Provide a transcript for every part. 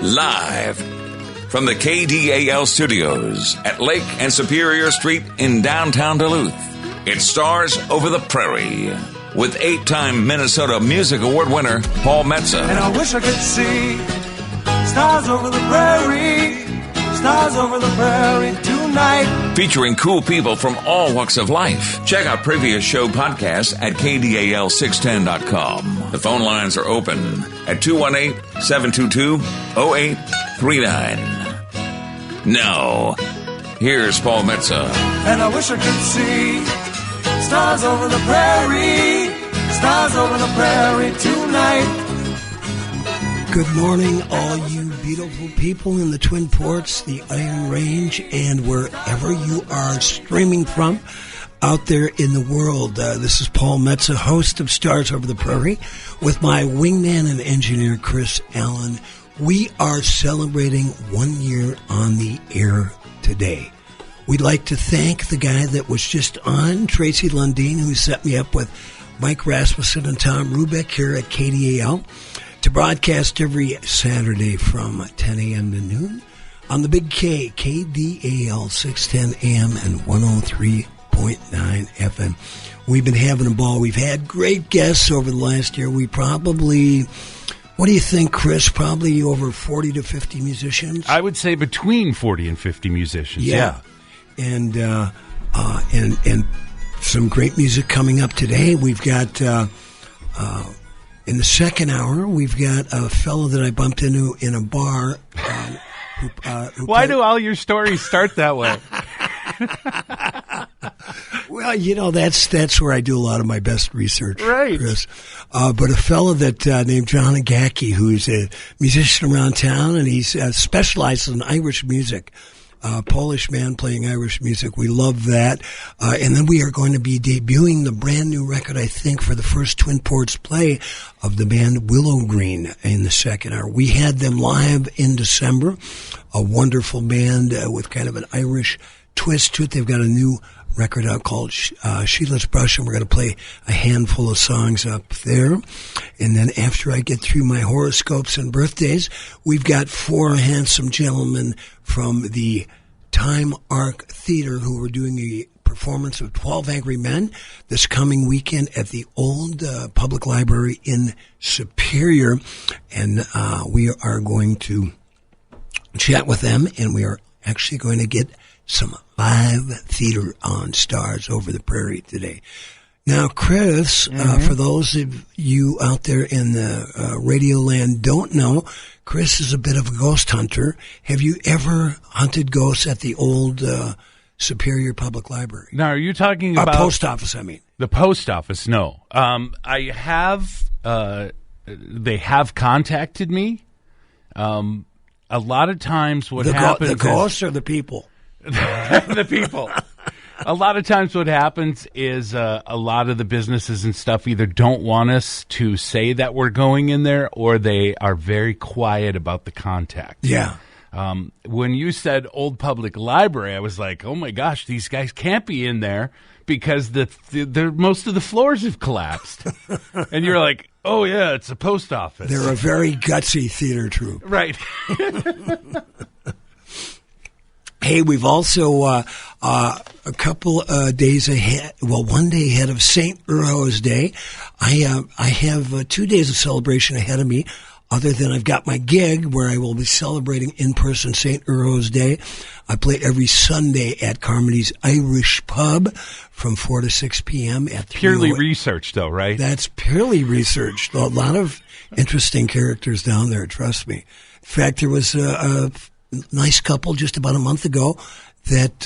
Live from the KDAL studios at Lake and Superior Street in downtown Duluth, it stars Over the Prairie with 8-time Minnesota Music Award winner Paul Metsa. And I wish I could see stars over the prairie, stars over the prairie tonight. Featuring cool people from all walks of life. Check out previous show podcasts at KDAL610.com. The phone lines are open at 218-722-0839. Now, here's Paul Metsa. And I wish I could see stars over the prairie, stars over the prairie tonight. Good morning, all you beautiful people in the Twin Ports, the Iron Range, and wherever you are streaming from out there in the world. This is Paul Metsa, host of Stars Over the Prairie, with my wingman and engineer, Chris Allen. We are celebrating 1 year on the air today. We'd like to thank the guy that was just on, Tracy Lundeen, who set me up with Mike Rasmussen and Tom Rubeck here at KDAL, to broadcast every Saturday from 10 a.m. to noon on the Big K, KDAL 610 AM and 103.9 FM. We've been having a ball. We've had great guests over the last year. We probably, what do you think, Chris? Probably over 40 to 50 musicians? I would say between 40 and 50 musicians, yeah. And some great music coming up today. We've got... in the second hour, we've got a fellow that I bumped into in a bar. Why do all your stories start that way? Well, you know, that's where I do a lot of my best research, right, Chris. But a fellow that named John Agaki, who's a musician around town, and he's specializes in Irish music. Polish man playing Irish music. We love that. And then we are going to be debuting the brand new record, I think, for the first Twin Ports play of the band Willow Green in the second hour. We had them live in December, a wonderful band with kind of an Irish twist to it. They've got a new record out called Sheila's Brush, and we're going to play a handful of songs up there. And then after I get through my horoscopes and birthdays, we've got 4 handsome gentlemen from the Time Arc Theater who are doing a performance of 12 Angry Men this coming weekend at the old public library in Superior. And we are going to chat with them, and we are actually going to get some live theater on Stars Over the Prairie today. Now, Chris, for those of you out there in the radio land don't know, Chris is a bit of a ghost hunter. Have you ever hunted ghosts at the old Superior Public Library? Now, are you talking about... post office, I mean. The post office, no. I have... they have contacted me. A lot of times what happens... The ghosts or the people? The people. A lot of times what happens is a lot of the businesses and stuff either don't want us to say that we're going in there, or they are very quiet about the contact. Yeah. When you said Old Public Library, I was like, oh my gosh, these guys can't be in there because most of the floors have collapsed. And you're like, oh yeah, it's a post office. They're a very gutsy theater troupe. Right. Hey, we've also a couple days ahead. Well, one day ahead of St. Urho's Day. I have 2 days of celebration ahead of me. Other than I've got my gig where I will be celebrating in person St. Urho's Day. I play every Sunday at Carmody's Irish Pub from 4 to 6 p.m. at purely researched, though, right? That's purely researched. A lot of interesting characters down there. Trust me. In fact, there was a nice couple just about a month ago that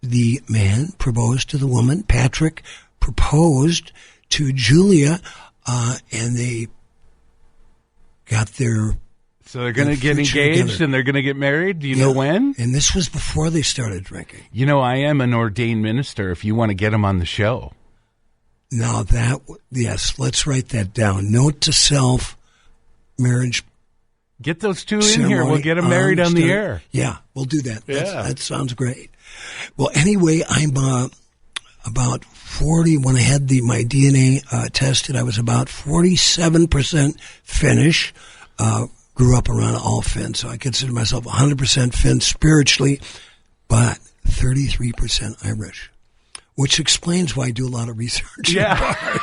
the man proposed to the woman. Patrick proposed to Julia, and they got their... So they're going to get engaged together. And they're going to get married? Do you know when? And this was before they started drinking. You know, I am an ordained minister if you want to get them on the show. Now yes, let's write that down. Note to self, marriage. Get those two in here. We'll get them married on the air. Yeah, we'll do that. Yeah. That sounds great. Well, anyway, I'm about 40. When I had my DNA tested, I was about 47% finish. grew up around all Finns, so I consider myself 100% Finn spiritually, but 33% Irish, which explains why I do a lot of research. Yeah.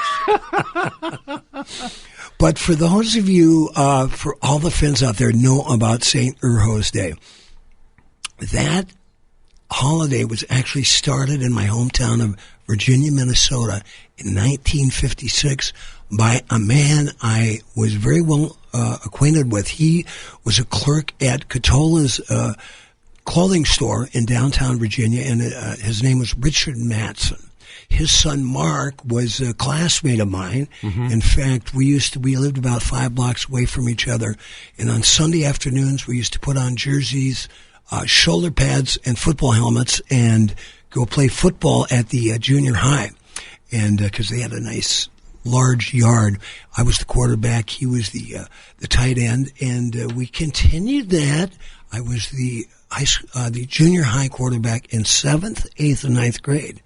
But for those of you, for all the Finns out there know about St. Urho's Day, that holiday was actually started in my hometown of Virginia, Minnesota in 1956 by a man I was very well acquainted with. He was a clerk at Catola's clothing store in downtown Virginia, and his name was Richard Matson. His son Mark was a classmate of mine. Mm-hmm. In fact, we lived about 5 blocks away from each other, and on Sunday afternoons we used to put on jerseys, shoulder pads, and football helmets, and go play football at the junior high. And because they had a nice large yard, I was the quarterback, he was the tight end, and we continued that. I was the junior high quarterback in 7th, 8th, and 9th grade.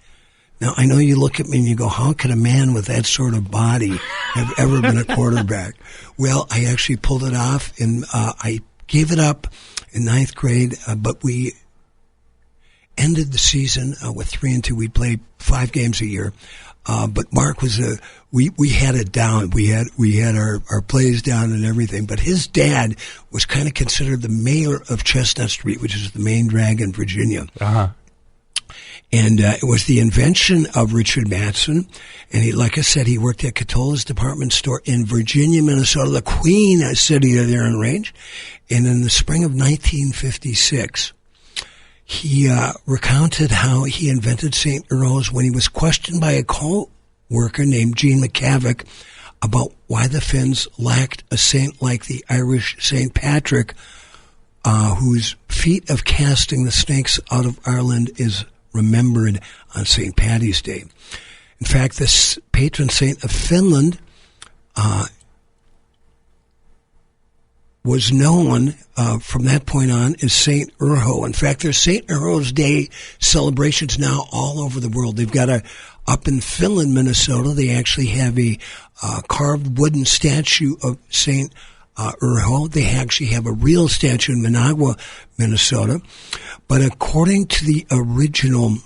Now, I know you look at me and you go, how could a man with that sort of body have ever been a quarterback? Well, I actually pulled it off, and I gave it up in 9th grade, but we ended the season with 3-2. We'd play 5 games a year. But Mark was we had it down. We had our plays down and everything. But his dad was kind of considered the mayor of Chestnut Street, which is the main drag in Virginia. Uh-huh. And it was the invention of Richard Matson. And he, like I said, he worked at Catola's department store in Virginia, Minnesota, the queen city there in range. And in the spring of 1956, he recounted how he invented St. Urho's when he was questioned by a co-worker named Gene McCavick about why the Finns lacked a saint like the Irish St. Patrick, whose feat of casting the snakes out of Ireland is remembered on St. Paddy's Day. In fact, this patron saint of Finland was known from that point on as St. Urho. In fact, there's St. Urho's Day celebrations now all over the world. They've got up in Finland, Minnesota, they actually have a carved wooden statue of St. Urho. They actually have a real statue in Managua, Minnesota. But according to the original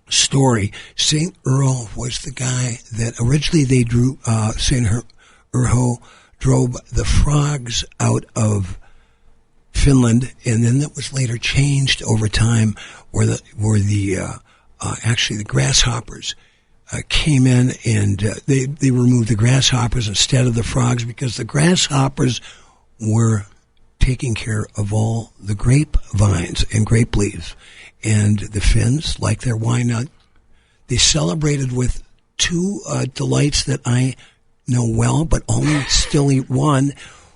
story, St. Urho was the guy that originally they drew, St. Urho drove the frogs out of Finland, and then that was later changed over time where actually the grasshoppers came in, and they removed the grasshoppers instead of the frogs because the grasshoppers were taking care of all the grapevines and grape leaves. And the Finns, like their wine, they celebrated with 2 delights that I know well, but only still eat one.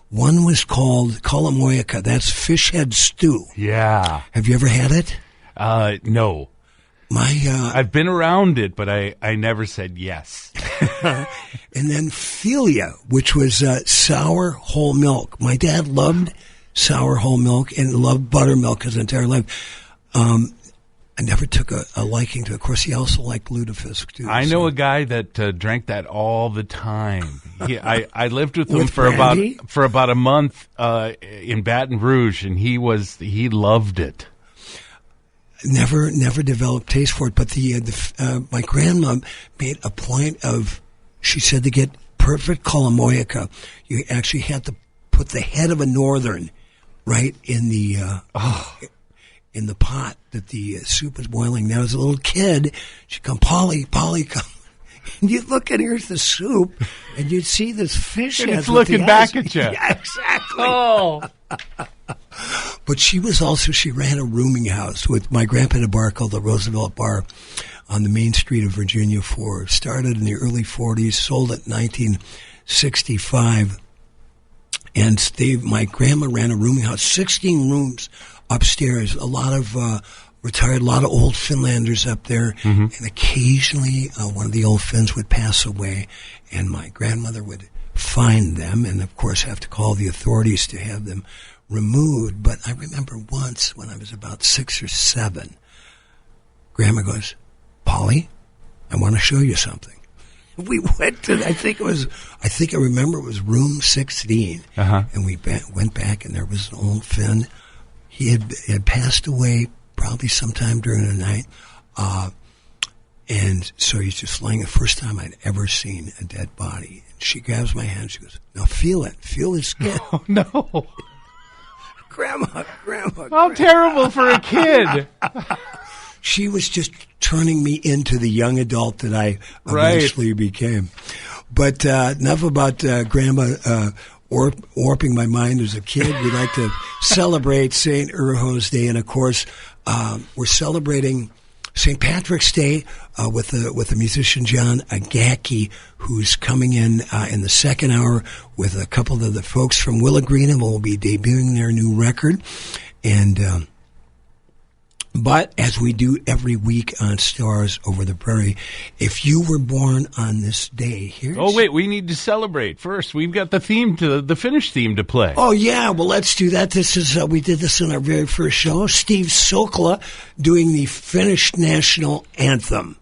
One was called kalamoika. That's fish head stew. Yeah. Have you ever had it? No. I've been around it, but I never said yes. And then philia, which was sour whole milk. My dad loved sour whole milk and loved buttermilk his entire life. I never took a liking to it. Of course, he also liked lutefisk, too. I know a guy that drank that all the time. I lived with him for about a month in Baton Rouge, and he loved it. Never developed taste for it, but my grandma made a point of, she said, to get perfect kalamoika, you actually had to put the head of a northern right in the in the pot that the soup was boiling. Now, as a little kid, she'd come, Polly, come. And you'd look and here's the soup, and you'd see this fish. And it's looking back at you. Yeah, exactly. Oh. But she ran a rooming house with my grandpa at a bar called the Roosevelt Bar on the main street of Virginia 4. Started in the early 40s, sold it in 1965. And my grandma ran a rooming house, 16 rooms upstairs, a lot of retired, a lot of old Finlanders up there. Mm-hmm. And occasionally one of the old Finns would pass away, and my grandmother would find them and, of course, have to call the authorities to have them removed. But I remember once when I was about 6 or 7, Grandma goes, Polly, I want to show you something. we went to, I think I remember it was room 16. And we went back, and there was an old Finn. He had passed away probably sometime during the night. And so he's just laying. The first time I'd ever seen a dead body. And she grabs my hand. She goes, "Now feel it. Feel his skin." Oh, no. Grandma. How terrible for a kid. She was just turning me into the young adult that I eventually became. But enough about Grandma warping my mind as a kid. We like to celebrate St. Urho's Day. And, of course, we're celebrating St. Patrick's Day with the musician John Agaki, who's coming in the second hour with a couple of the folks from Willowgreen, and will be debuting their new record. And but as we do every week on Stars Over the Prairie, if you were born on this day, here's... Oh, wait, we need to celebrate first. We've got the Finnish theme to play. Oh, yeah, well, let's do that. This is, we did this in our very first show. Steve Sokla doing the Finnish national anthem.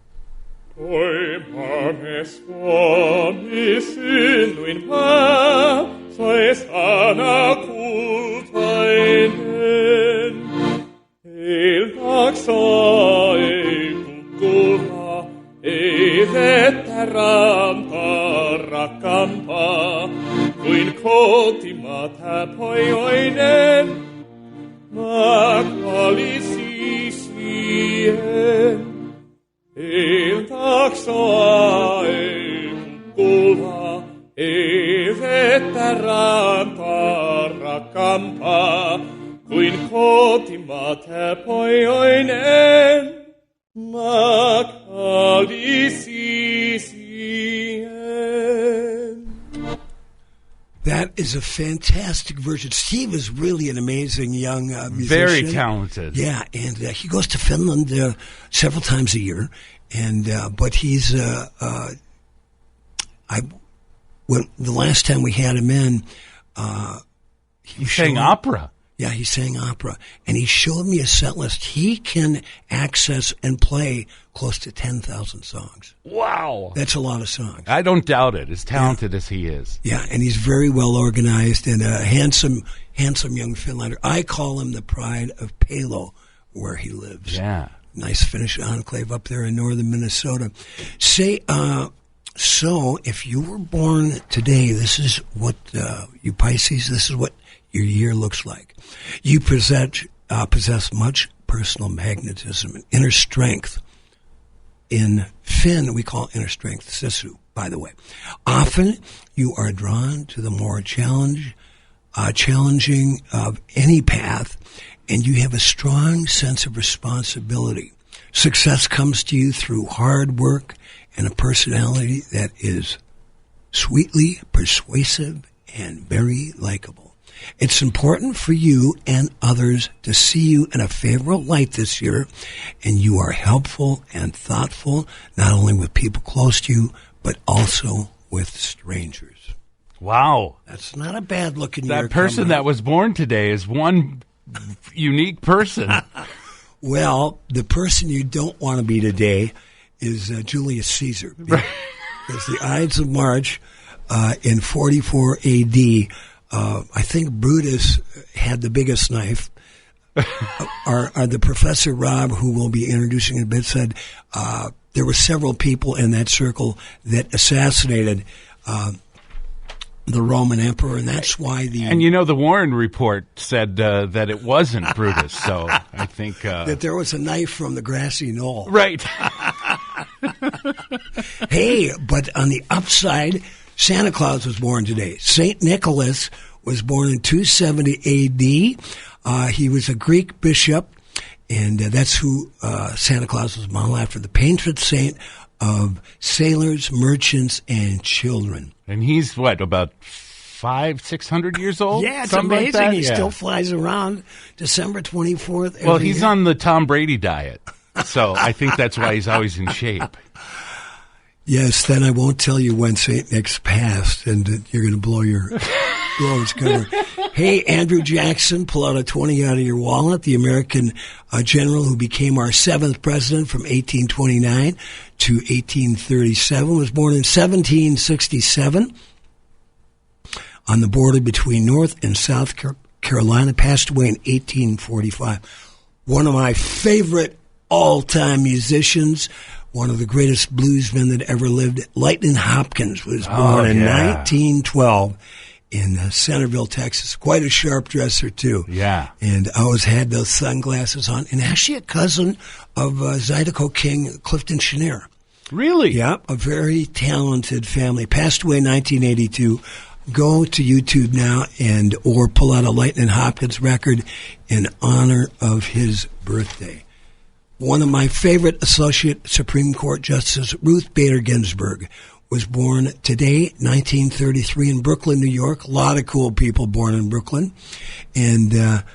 Iltaksa ei kukkulta, ei vettä rantaa rakkaampaa kuin kotimaat häpojoinen. Mä kuolisi siihen. Iltaksa ei kukkulta, ei vettä rantaa rakkaampaa kuin kotimaat häpojoinen, mä kalisi siihen. That is a fantastic version. Steve is really an amazing young musician. Very talented. Yeah, and he goes to Finland several times a year. And but he's when the last time we had him in, he sang opera. Yeah, he sang opera, and he showed me a set list. He can access and play close to 10,000 songs. Wow. That's a lot of songs. I don't doubt it, as talented as he is. Yeah, and he's very well organized and a handsome young Finlander. I call him the pride of Palo, where he lives. Yeah. Nice Finnish enclave up there in northern Minnesota. Say, so if you were born today, this is what, you Pisces, this is what your year looks like. You possess much personal magnetism and inner strength. In Finn, we call inner strength sisu, by the way. Often, you are drawn to the more challenging of any path, and you have a strong sense of responsibility. Success comes to you through hard work and a personality that is sweetly persuasive and very likable. It's important for you and others to see you in a favorable light this year, and you are helpful and thoughtful, not only with people close to you, but also with strangers. Wow. That's not a bad-looking year. That person that was born today is one unique person. Well, the person you don't want to be today is Julius Caesar. Because the Ides of March in 44 A.D., I think Brutus had the biggest knife. The Professor Rob, who will be introducing in a bit, said there were several people in that circle that assassinated the Roman emperor, and that's why And you know, the Warren Report said that it wasn't Brutus, so I think... that there was a knife from the grassy knoll. Right. Hey, but on the upside... Santa Claus was born today. St. Nicholas was born in 270 A.D. He was a Greek bishop, and that's who Santa Claus was modeled after, the patron saint of sailors, merchants, and children. And he's, what, about 500-600 years old? Yeah, it's Something amazing. like that? He still flies around December 24th. Well, he's on the Tom Brady diet, so I think that's why he's always in shape. Yes, then I won't tell you when St. Nick's passed, and you're going to blow your Groves cover. Hey, Andrew Jackson, pull out a 20 out of your wallet. The American general who became our 7th president from 1829 to 1837 was born in 1767 on the border between North and South Carolina, passed away in 1845. One of my favorite all-time musicians, one of the greatest bluesmen that ever lived, Lightning Hopkins, was born in 1912 in Centerville, Texas. Quite a sharp dresser, too. Yeah. And always had those sunglasses on. And actually a cousin of Zydeco King, Clifton Chenier. Really? Yeah, a very talented family. Passed away in 1982. Go to YouTube now or pull out a Lightning Hopkins record in honor of his birthday. One of my favorite Associate Supreme Court Justices, Ruth Bader Ginsburg, was born today, 1933, in Brooklyn, New York. A lot of cool people born in Brooklyn, and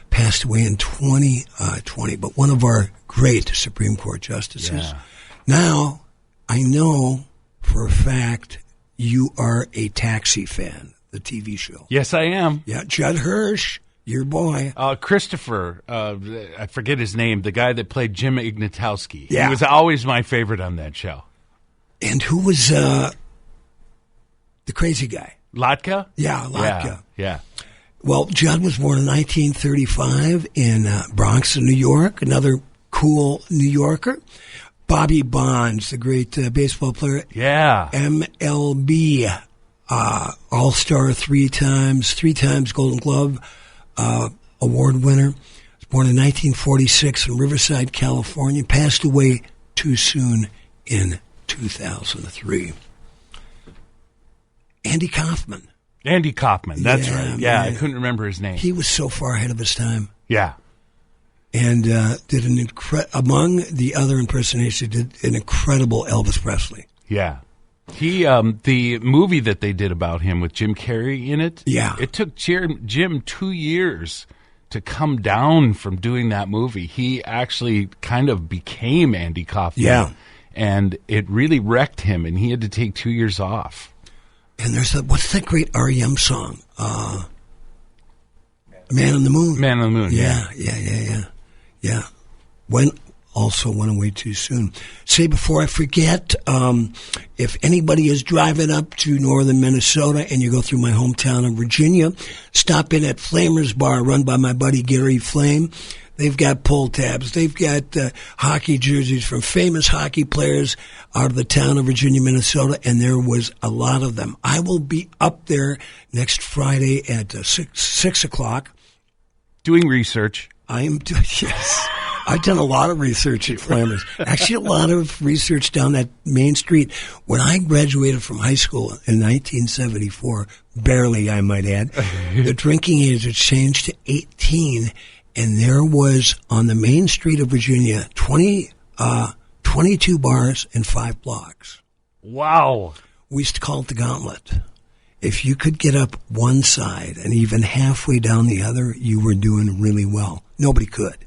passed away in 2020. But one of our great Supreme Court justices. Yeah. Now, I know for a fact you are a Taxi fan. The TV show. Yes, I am. Yeah, Judd Hirsch, your boy. Christopher, I forget his name, the guy that played Jim Ignatowski. Yeah. He was always my favorite on that show. And who was the crazy guy? Latka? Yeah, Latka. Yeah. Well, Judd was born in 1935 in Bronx, New York. Another cool New Yorker. Bobby Bonds, the great baseball player. Yeah. MLB All-Star three times Golden Glove award winner. Was born in 1946 in Riverside, California. Passed away too soon in 2003. Andy Kaufman. That's Yeah, right. Yeah, man. I couldn't remember his name. He was so far ahead of his time. Yeah. And did among the other impersonations, did an incredible Elvis Presley. Yeah. He, the movie that they did about him with Jim Carrey in it. Yeah. It took Jim 2 years to come down from doing that movie. He actually kind of became Andy Kaufman. Yeah. And it really wrecked him, and he had to take 2 years off. And there's what's that great R.E.M. song? Man on the Moon. Man on the Moon, yeah. Yeah. Went away too soon. Say before I forget, if anybody is driving up to northern Minnesota and you go through my hometown of Virginia, stop in at Flamer's Bar, run by my buddy Gary Flame. They've got pull tabs. They've got hockey jerseys from famous hockey players out of the town of Virginia, Minnesota, and there was a lot of them. I will be up there next Friday at 6 o'clock. Doing research. I am doing, yes. I've done a lot of research at Flammers. Actually, a lot of research down that main street. When I graduated from high school in 1974, barely, I might add, the drinking age had changed to 18, and there was, on the main street of Virginia, 22 bars and 5 blocks. Wow. We used to call it the Gauntlet. If you could get up one side and even halfway down the other, you were doing really well. Nobody could.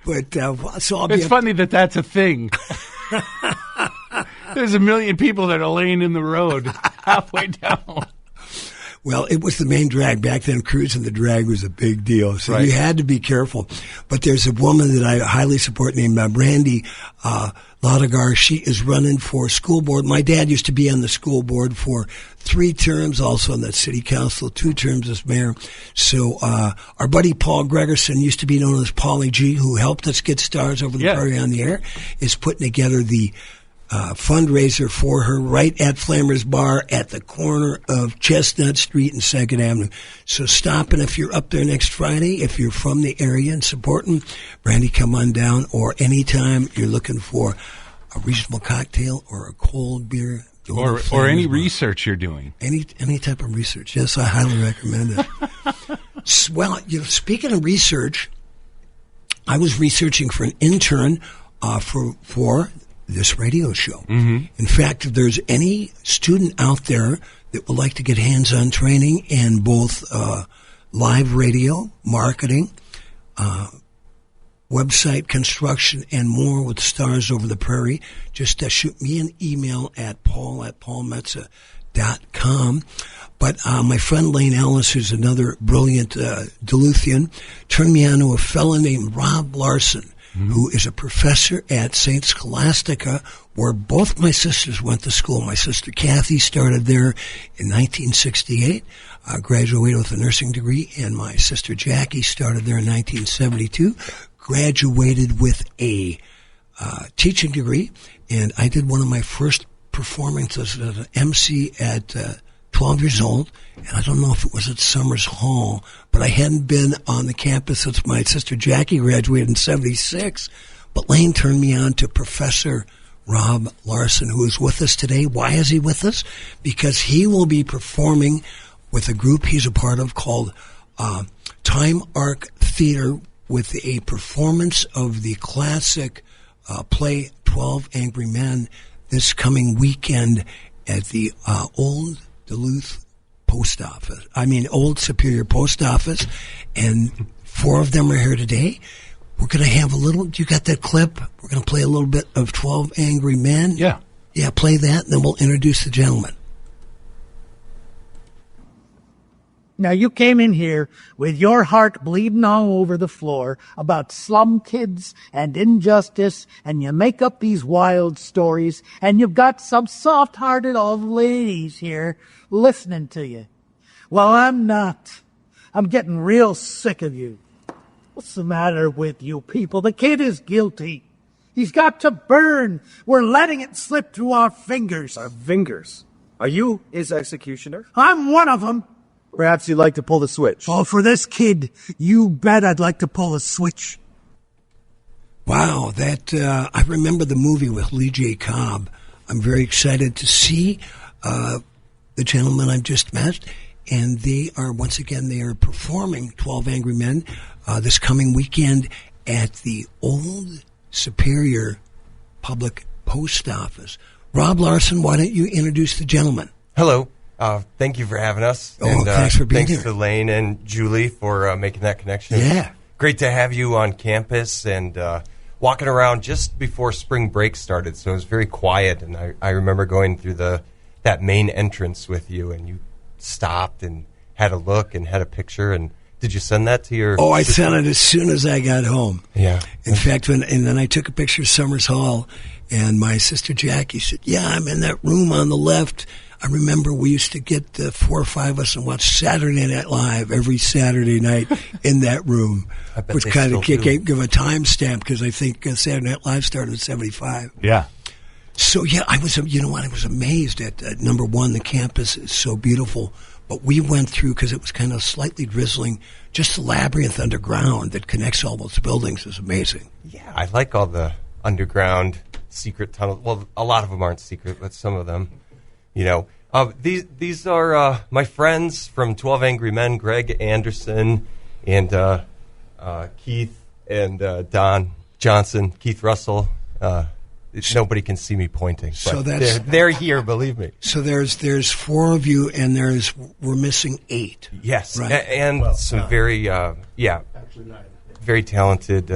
But so I'll be. It's funny that that's a thing. There's a million people that are laying in the road halfway down. Well, it was the main drag. Back then, cruising the drag was a big deal. So you had to be careful. But there's a woman that I highly support named Brandy Laudegar. She is running for school board. My dad used to be on the school board for 3 terms, also on the city council, 2 terms as mayor. So our buddy Paul Gregerson, used to be known as Paulie G, who helped us get Stars Over the Prairie on the air, is putting together the fundraiser for her right at Flamer's Bar at the corner of Chestnut Street and 2nd Avenue. So stop, and if you're up there next Friday, if you're from the area and supporting, Brandy, come on down, or anytime you're looking for a reasonable cocktail or a cold beer. Or any research you're doing. Any type of research. Yes, I highly recommend it. Well, speaking of research, I was researching for an intern for this radio show. Mm-hmm. In fact, if there's any student out there that would like to get hands-on training in both live radio, marketing, website construction, and more with Stars Over the Prairie, just shoot me an email at paul@paulmetsa.com. But my friend Lane Ellis, who's another brilliant Duluthian, turned me on to a fellow named Rob Larson, who is a professor at St. Scholastica, where both my sisters went to school. My sister Kathy started there in 1968, graduated with a nursing degree, and my sister Jackie started there in 1972, graduated with a teaching degree, and I did one of my first performances as an MC at 12 years old, and I don't know if it was at Summers Hall, but I hadn't been on the campus since my sister Jackie graduated in 76. But Lane turned me on to Professor Rob Larson, who is with us today. Why is he with us? Because he will be performing with a group he's a part of called Time Arc Theater, with a performance of the classic play 12 Angry Men this coming weekend at the Old Duluth Post Office. Old Superior Post Office, and 4 of them are here today. We're going to have a little, you got that clip? We're going to play a little bit of 12 Angry Men. Yeah. Yeah, play that, and then we'll introduce the gentleman. Now, you came in here with your heart bleeding all over the floor about slum kids and injustice, and you make up these wild stories, and you've got some soft-hearted old ladies here listening to you. Well, I'm not. I'm getting real sick of you. What's the matter with you people? The kid is guilty. He's got to burn. We're letting it slip through our fingers. Our fingers? Are you his executioner? I'm one of them. Perhaps you'd like to pull the switch. Oh, for this kid, you bet I'd like to pull a switch. Wow, that I remember the movie with Lee J. Cobb. I'm very excited to see the gentleman I've just met, and they are performing 12 Angry Men this coming weekend at the Old Superior Public Post Office. Rob Larson, why don't you introduce the gentleman? Hello. Thank you for having us. Oh, thanks for being thanks here. to Lane and Julie for making that connection. Yeah. Great to have you on campus and walking around just before spring break started, so it was very quiet. And I remember going through that main entrance with you, and you stopped and had a look and had a picture. And did you send that to your I sister? sent it as soon as I got home. Yeah. In fact, and then I took a picture of Summers Hall, and my sister Jackie said, "Yeah, I'm in that room on the left." I remember we used to get 4 or 5 of us and watch Saturday Night Live every Saturday night in that room, which kind of give a timestamp, because I think Saturday Night Live started in 75. Yeah. So, yeah, I was amazed at, number one, the campus is so beautiful. But we went through, because it was kind of slightly drizzling, just the labyrinth underground that connects all those buildings is amazing. Yeah, I like all the underground secret tunnels. Well, a lot of them aren't secret, but some of them. These are my friends from 12 Angry Men, Greg Anderson and Keith and Don Johnson, Keith Russell. Nobody can see me pointing, but So they're here, believe me. So there's 4 of you, and we're missing 8. Yes, Right. and some very very talented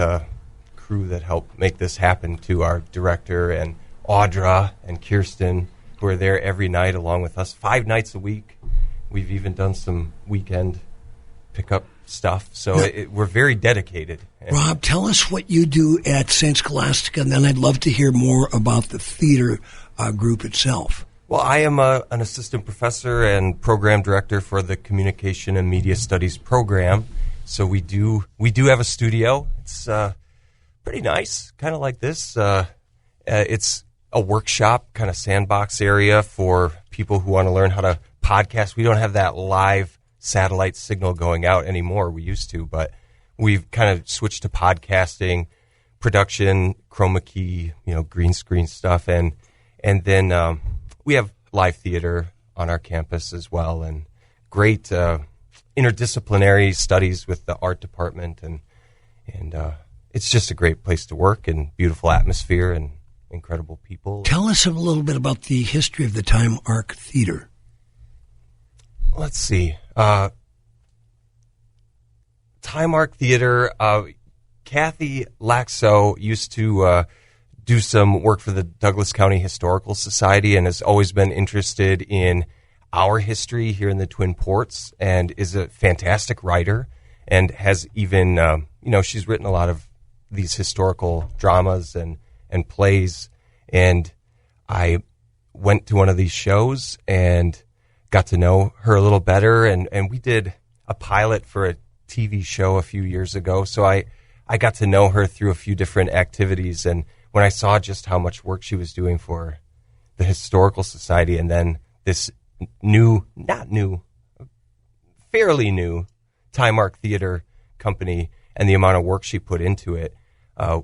crew that helped make this happen, to our director and Audra and Kirsten, who are there every night along with us, 5 nights a week. We've even done some weekend pickup stuff, so we're very dedicated. Rob, tell us what you do at St. Scholastica, and then I'd love to hear more about the theater group itself. Well, I am an assistant professor and program director for the Communication and Media Studies program. So we do have a studio. It's pretty nice, kind of like this. It's a workshop, kind of sandbox area for people who want to learn how to podcast. We don't have that live satellite signal going out anymore. We used to, but we've kind of switched to podcasting, production, chroma key, green screen stuff, and then we have live theater on our campus as well, and great interdisciplinary studies with the art department, and it's just a great place to work, and beautiful atmosphere and incredible people. Tell us a little bit about the history of the Time Arc Theater. Let's see. Time Arc Theater Kathy Laxo used to do some work for the Douglas County Historical Society and has always been interested in our history here in the Twin Ports, and is a fantastic writer, and has even, she's written a lot of these historical dramas and plays. And I went to one of these shows and got to know her a little better, and we did a pilot for a TV show a few years ago. So I got to know her through a few different activities, and when I saw just how much work she was doing for the Historical Society, and then this fairly new Timemark Theater company, and the amount of work she put into it, I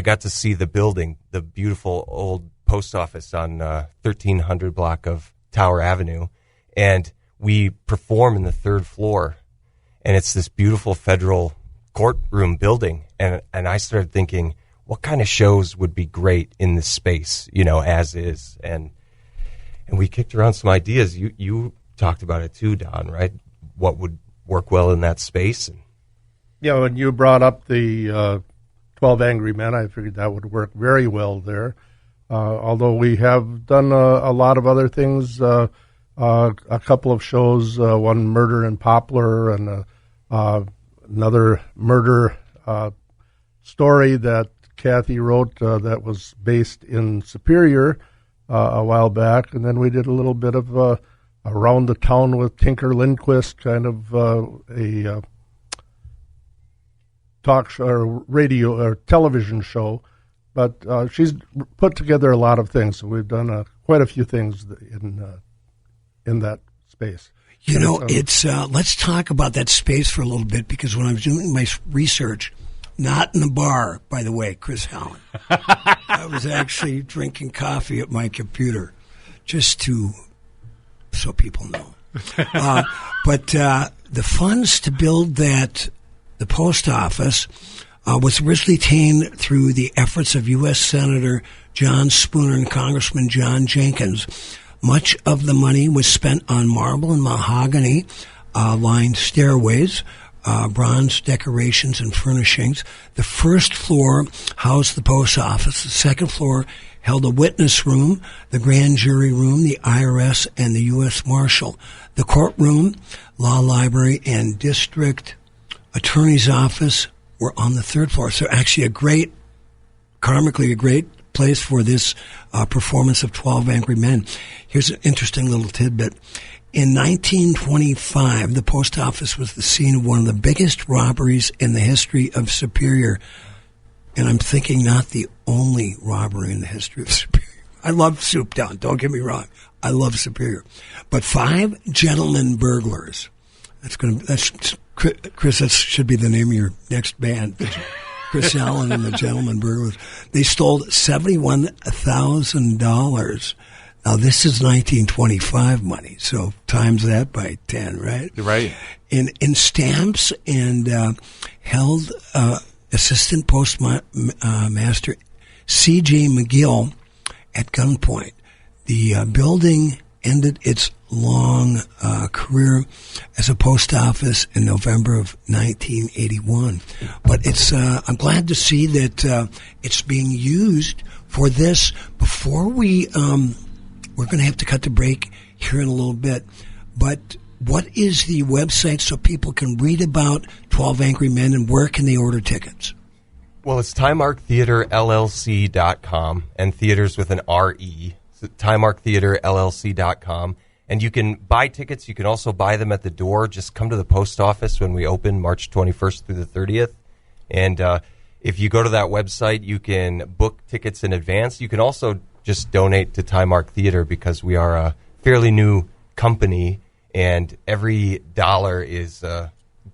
got to see the building, the beautiful old post office on 1300 block of Tower Avenue, and we perform in the third floor, and it's this beautiful federal courtroom building, and I started thinking, what kind of shows would be great in this space, as is, and we kicked around some ideas. You talked about it too, Don, right? What would work well in that space? Yeah, when you brought up the 12 Angry Men, I figured that would work very well there. Although we have done a lot of other things, a couple of shows, one Murder in Poplar and another murder story that Kathy wrote that was based in Superior a while back. And then we did a little bit of Around the Town with Tinker Lindquist, kind of a talk show or radio or television show. But she's put together a lot of things, so we've done quite a few things in that space. It's let's talk about that space for a little bit, because when I was doing my research, not in the bar, by the way, Chris Allen, I was actually drinking coffee at my computer, just so people know. But the funds to build the post office was originally attained through the efforts of U.S. Senator John Spooner and Congressman John Jenkins. Much of the money was spent on marble and mahogany lined stairways, bronze decorations and furnishings. The first floor housed the post office. The second floor held a witness room, the grand jury room, the IRS, and the U.S. Marshal. The courtroom, law library, and district attorney's office were on the third floor. So actually karmically a great place for this performance of 12 Angry Men. Here's an interesting little tidbit. In 1925, the post office was the scene of one of the biggest robberies in the history of Superior. And I'm thinking not the only robbery in the history of Superior. I love Soup Town, don't get me wrong. I love Superior. But 5 gentlemen burglars. That's Chris, that should be the name of your next band. Chris Allen and the Gentlemen Burglars. They stole $71,000. Now, this is 1925 money, so times that by 10, right? Right. In stamps, and held Assistant Postmaster C.J. McGill at gunpoint. The building ended its long career as a post office in November of 1981. But I'm glad to see that it's being used for this. Before we're going to have to cut the break here in a little bit. But what is the website so people can read about 12 Angry Men, and where can they order tickets? Well, it's TimemarkTheaterLLC.com, and theaters with an R-E. So TimemarkTheaterLLC.com. And you can buy tickets. You can also buy them at the door. Just come to the post office when we open March 21st through the 30th. And if you go to that website, you can book tickets in advance. You can also just donate to Timemark Theater, because we are a fairly new company, and every dollar is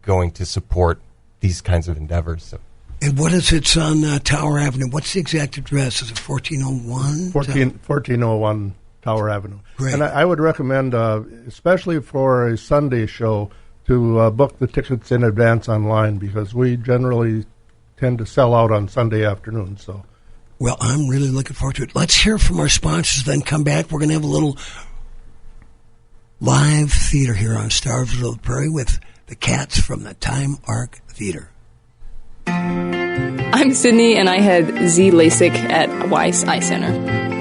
going to support these kinds of endeavors. So. And what is it's on Tower Avenue? What's the exact address? Is it 1401? 1401 Tower Avenue. Great. And I would recommend, especially for a Sunday show, to book the tickets in advance online, because we generally tend to sell out on Sunday afternoons. So, well, I'm really looking forward to it. Let's hear from our sponsors, then come back. We're going to have a little live theater here on Stars Over the Prairie with the cats from the Timemark Theater. I'm Sydney, and I had Z LASIK at Weiss Eye Center.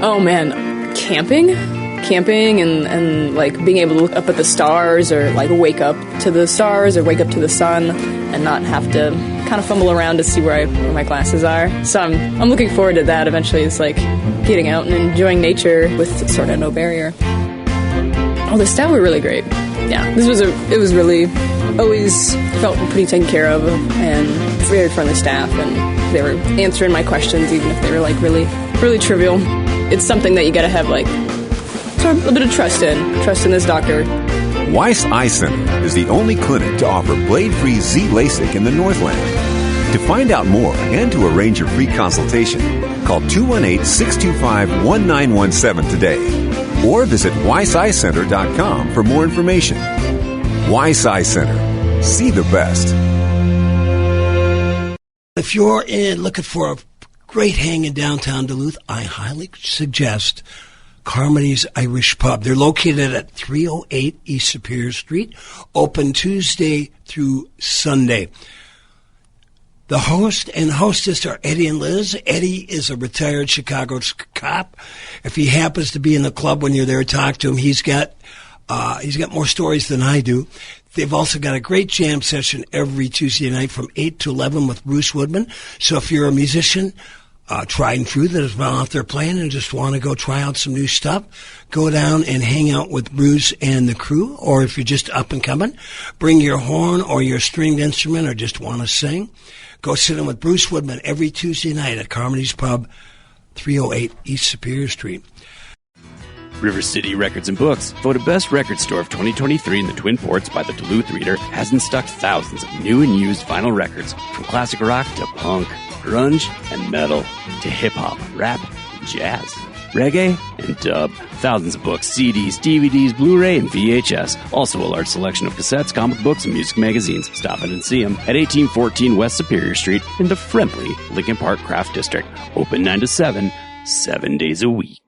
Oh man, camping and like being able to look up at the stars, or like wake up to the stars, or wake up to the sun, and not have to kind of fumble around to see where my glasses are. So I'm looking forward to that. Eventually, it's like getting out and enjoying nature with sort of no barrier. Oh, the staff were really great. Yeah, it was really, always felt pretty taken care of, and very friendly staff, and they were answering my questions even if they were like really, really trivial. It's something that you gotta have like sort of a bit of trust in this doctor. Weiss Eye Center is the only clinic to offer blade-free Z LASIK in the Northland. To find out more and to arrange your free consultation, call 218-625-1917 today, or visit weisseyecenter.com for more information. Weiss Eye Center. See the best. If you're looking for a great hang in downtown Duluth, I highly suggest Carmody's Irish Pub. They're located at 308 East Superior Street, open Tuesday through Sunday. The host and hostess are Eddie and Liz. Eddie is a retired Chicago cop. If he happens to be in the club when you're there, talk to him. He's got more stories than I do. They've also got a great jam session every Tuesday night from 8 to 11 with Bruce Woodman. So if you're a musician, tried and true, that has been out there playing and just want to go try out some new stuff, go down and hang out with Bruce and the crew. Or if you're just up and coming, bring your horn or your stringed instrument or just want to sing, go sit in with Bruce Woodman every Tuesday night at Carmody's Pub, 308 East Superior Street. River City Records and Books, voted Best Record Store of 2023 in the Twin Ports by the Duluth Reader, has in stock thousands of new and used vinyl records, from classic rock to punk, grunge and metal, to hip-hop, rap, and jazz, reggae, and dub. Thousands of books, CDs, DVDs, Blu-ray, and VHS. Also a large selection of cassettes, comic books, and music magazines. Stop in and see them at 1814 West Superior Street in the friendly Lincoln Park Craft District. Open 9 to 7, 7 days a week.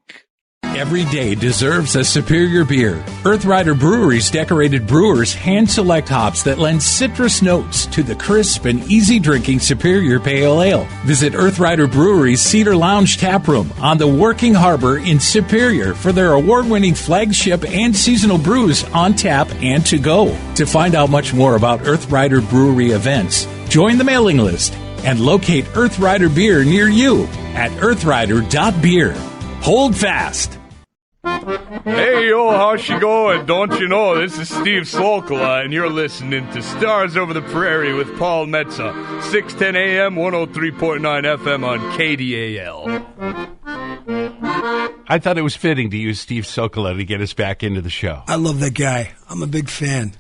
Every day deserves a superior beer. Earth Rider Brewery's decorated brewers hand-select hops that lend citrus notes to the crisp and easy-drinking Superior Pale Ale. Visit Earth Rider Brewery's Cedar Lounge Tap Room on the Working Harbor in Superior for their award-winning flagship and seasonal brews on tap and to go. To find out much more about Earth Rider Brewery events, join the mailing list and locate Earth Rider Beer near you at earthrider.beer. Hold fast. Hey, yo, how's she going? Don't you know, this is Steve Slokola, and you're listening to Stars Over the Prairie with Paul Metsa, 610 AM, 103.9 FM on KDAL. I thought it was fitting to use Steve Slokola to get us back into the show. I love that guy. I'm a big fan.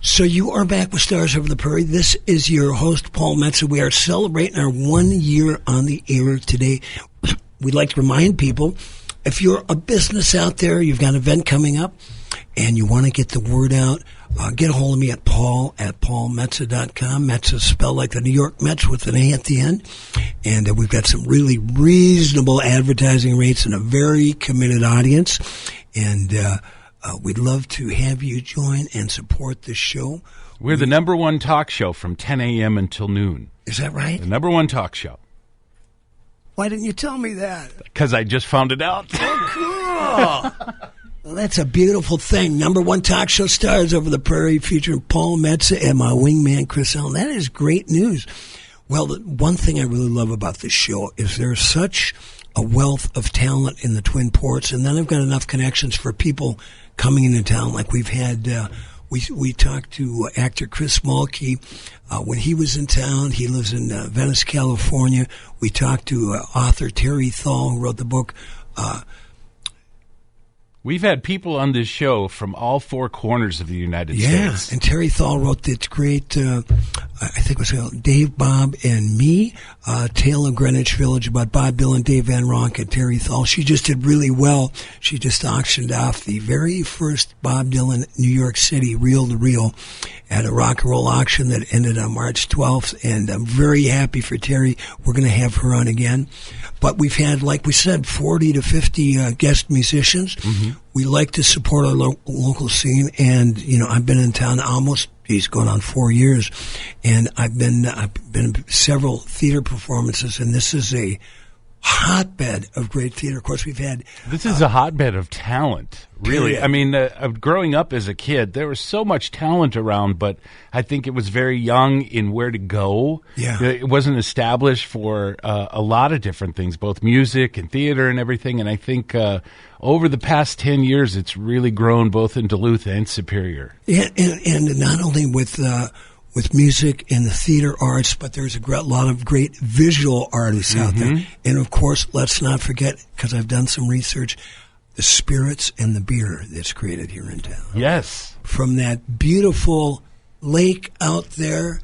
So you are back with Stars Over the Prairie. This is your host, Paul Metsa. We are celebrating our 1 year on the air today. We'd like to remind people, if you're a business out there, you've got an event coming up, and you want to get the word out, get a hold of me at paulmetsa.com. Metsa spelled like the New York Mets with an A at the end. And we've got some really reasonable advertising rates and a very committed audience. And we'd love to have you join and support this show. We're the number one talk show from 10 a.m. until noon. Is that right? The number one talk show. Why didn't you tell me that? Because I just found it out. Oh, cool. Well, that's a beautiful thing. Number one talk show, Stars Over the Prairie, featuring Paul Metsa and my wingman, Chris Allen. That is great news. Well, the one thing I really love about this show is there's such a wealth of talent in the Twin Ports, and then I've got enough connections for people coming into town. Like we've had, we talked to actor Chris Mulkey when he was in town. He lives in Venice, California. We talked to author Terry Thal, who wrote the book. We've had people on this show from all four corners of the United States. Yeah, and Terry Thal wrote this great, I think it was called Dave, Bob, and Me, Tale of Greenwich Village, about Bob Dylan, Dave Van Ronk, and Terry Thal. She just did really well. She just auctioned off the very first Bob Dylan New York City reel-to-reel at a rock and roll auction that ended on March 12th, and I'm very happy for Terry. We're going to have her on again. But we've had, like we said, 40 to 50 guest musicians. Mm-hmm. We like to support our local scene, and, you know, I've been in town almost He's going on 4 years, and I've been in several theater performances, and this is a hotbed of great theater. Of course, we've had... This is a hotbed of talent, really. Period. I mean, growing up as a kid, there was so much talent around, but I think it was very young in where to go. Yeah. It wasn't established for a lot of different things, both music and theater and everything, and I think over the past 10 years, it's really grown both in Duluth and Superior. Yeah, and not only with music and the theater arts, but there's a lot of great visual artists out there. And of course, let's not forget, because I've done some research, the spirits and the beer that's created here in town. Yes. From that beautiful lake out there,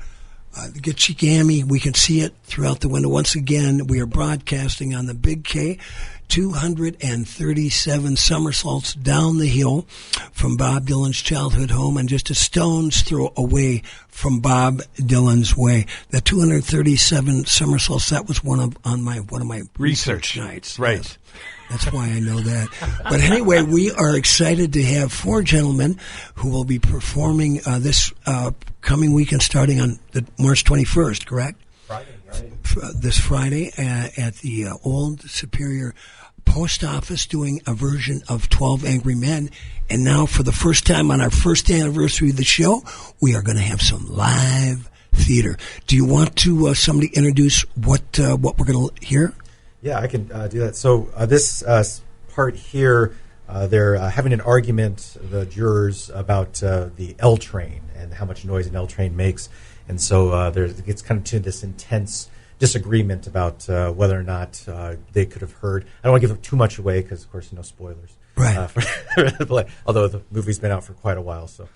the Gitchigami, we can see it throughout the window. Once again, we are broadcasting on the Big K. 237 somersaults down the hill from Bob Dylan's childhood home and just a stone's throw away from Bob Dylan's way. The 237 somersaults, that was one of my research nights. Right. Yes. That's why I know that. But anyway, we are excited to have 4 gentlemen who will be performing this coming weekend starting on March 21st, correct? Friday, right? This Friday at the Old Superior Post Office, doing a version of 12 Angry Men. And now, for the first time on our first anniversary of the show, we are going to have some live theater. Do you want to somebody introduce what we're going to hear? Yeah, I can do that. So this part here, they're having an argument, the jurors, about the L train and how much noise an L train makes. And so it gets kind of to this intense disagreement about whether or not they could have heard. I don't want to give too much away because, of course, no spoilers. Right. Although the movie's been out for quite a while, so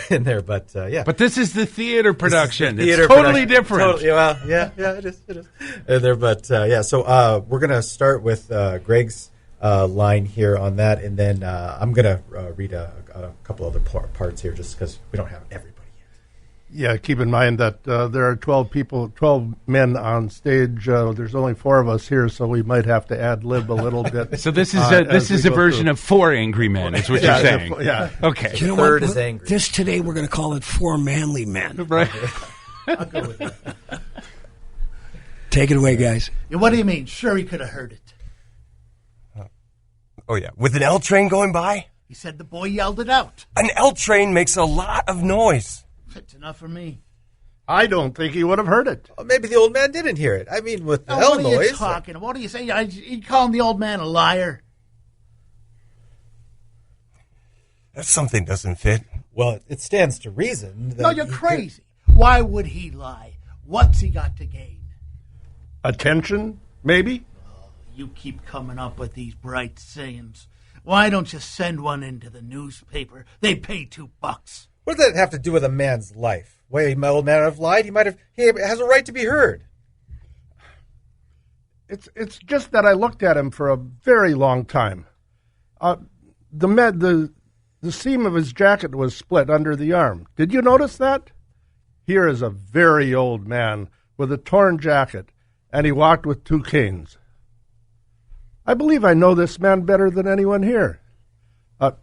in there. But yeah. But this is the theater production. The theater it's totally production. different. Totally, well, yeah, it is. In there, but yeah. So we're gonna start with Greg's line here on that, and then I'm gonna read a couple other parts here, just because we don't have everybody. Yeah, keep in mind that there are 12 men on stage. There's only 4 of us here, so we might have to ad-lib a little bit. So this is a version of 4 Angry Men, is what you're saying. Yeah. Okay. You know Third what? is angry. This today, we're going to call it 4 Manly Men. Right. I'll go with that. Take it away, guys. Yeah, what do you mean? Sure, he could have heard it. Oh, yeah. With an L train going by? He said the boy yelled it out. An L train makes a lot of noise. That's enough for me. I don't think he would have heard it. Well, maybe the old man didn't hear it. I mean, with the Now, L what are noise. you talking? What do you say? You calling the old man a liar? If something doesn't fit. Well, it stands to reason. That No, you're crazy. Why would he lie? What's he got to gain? Attention, maybe? You keep coming up with these bright sayings. Why don't you send one into the newspaper? They pay $2. What does that have to do with a man's life? Way my old man have lied. He has a right to be heard. It's just that I looked at him for a very long time. The seam of his jacket was split under the arm. Did you notice that? Here is a very old man with a torn jacket, and he walked with 2 canes. I believe I know this man better than anyone here.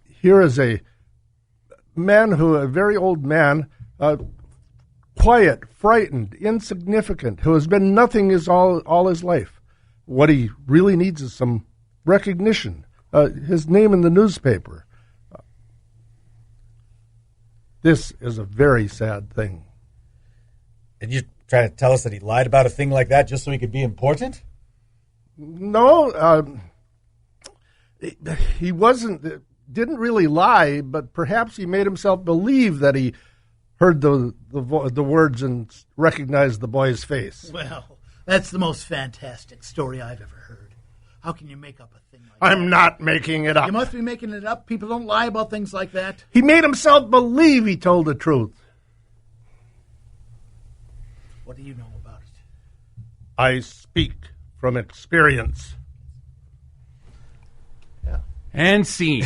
Here is a very old man, quiet, frightened, insignificant, who has been nothing all his life. What he really needs is some recognition, his name in the newspaper. This is a very sad thing. And you're trying to tell us that he lied about a thing like that just so he could be important? No, he didn't really lie, but perhaps he made himself believe that he heard the words and recognized the boy's face. Well, that's the most fantastic story I've ever heard. How can you make up a thing like that? I'm not making it up. You must be making it up. People don't lie about things like that. He made himself believe he told the truth. What do you know about it? I speak from experience. Yeah. And scene.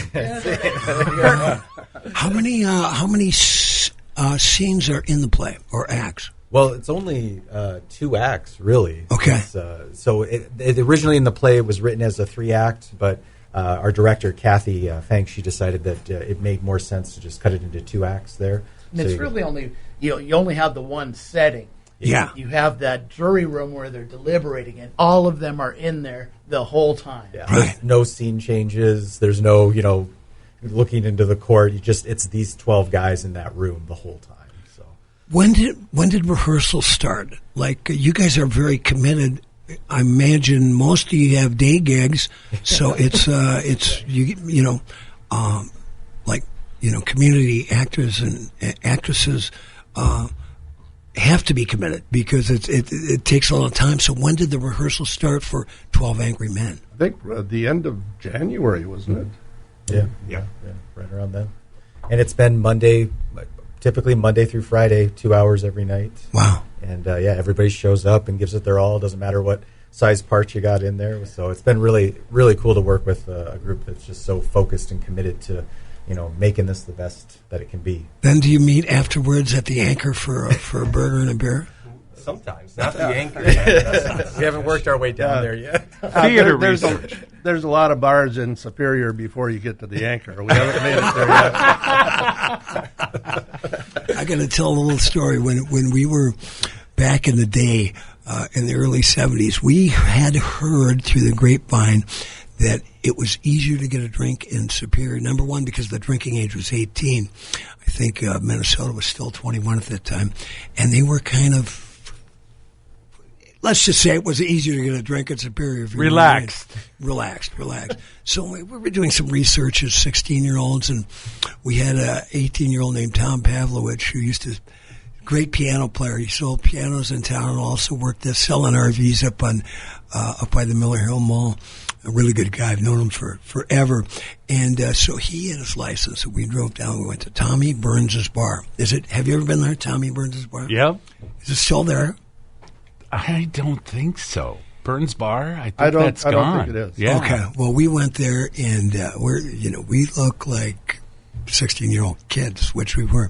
How many scenes are in the play or acts? Well, it's only 2 acts, really. Okay. So it originally in the play it was written as a 3-act, but our director, Kathy Fank, she decided that it made more sense to just cut it into 2 acts there. And it's really only you only have the one setting. Yeah. You have that jury room where they're deliberating, and all of them are in there the whole time. Yeah. Right. There's no scene changes. There's no, looking into the court. It's these 12 guys in that room the whole time. So When did rehearsal start? Like, you guys are very committed. I imagine most of you have day gigs, so it's community actors and actresses have to be committed because it takes a lot of time. So when did the rehearsal start for 12 Angry Men? I think the end of January, wasn't it? Yeah, right around then. And it's been typically Monday through Friday, 2 hours every night. Wow. And everybody shows up and gives it their all. Doesn't matter what size parts you got in there. So it's been really, really cool to work with a group that's just so focused and committed to, making this the best that it can be. Then do you meet afterwards at the Anchor for a burger and a beer? Sometimes, not the Anchor. We haven't worked our way down there yet. Theater there's research. There's a lot of bars in Superior before you get to the Anchor. We haven't made it there yet. I got to tell a little story. When we were back in the day, in the early 70s, we had heard through the grapevine that it was easier to get a drink in Superior. Number one, because the drinking age was 18. I think Minnesota was still 21 at that time. And they were kind of, let's just say it was easier to get a drink in Superior. If you Relaxed. Relaxed. So we were doing some research as 16-year-olds, and we had an 18-year-old named Tom Pavlovich who used to, great piano player. He sold pianos in town and also worked at selling RVs up by the Miller Hill Mall. A really good guy. I've known him for forever. And so he had his license. So we drove down. We went to Tommy Burns' bar. Have you ever been there, Tommy Burns' bar? Yep. Is it still there? I don't think so. Burns Bar? I think don't that's gone. I don't think it is. Yeah. Okay. Well, we went there, and we look like 16-year-old kids, which we were.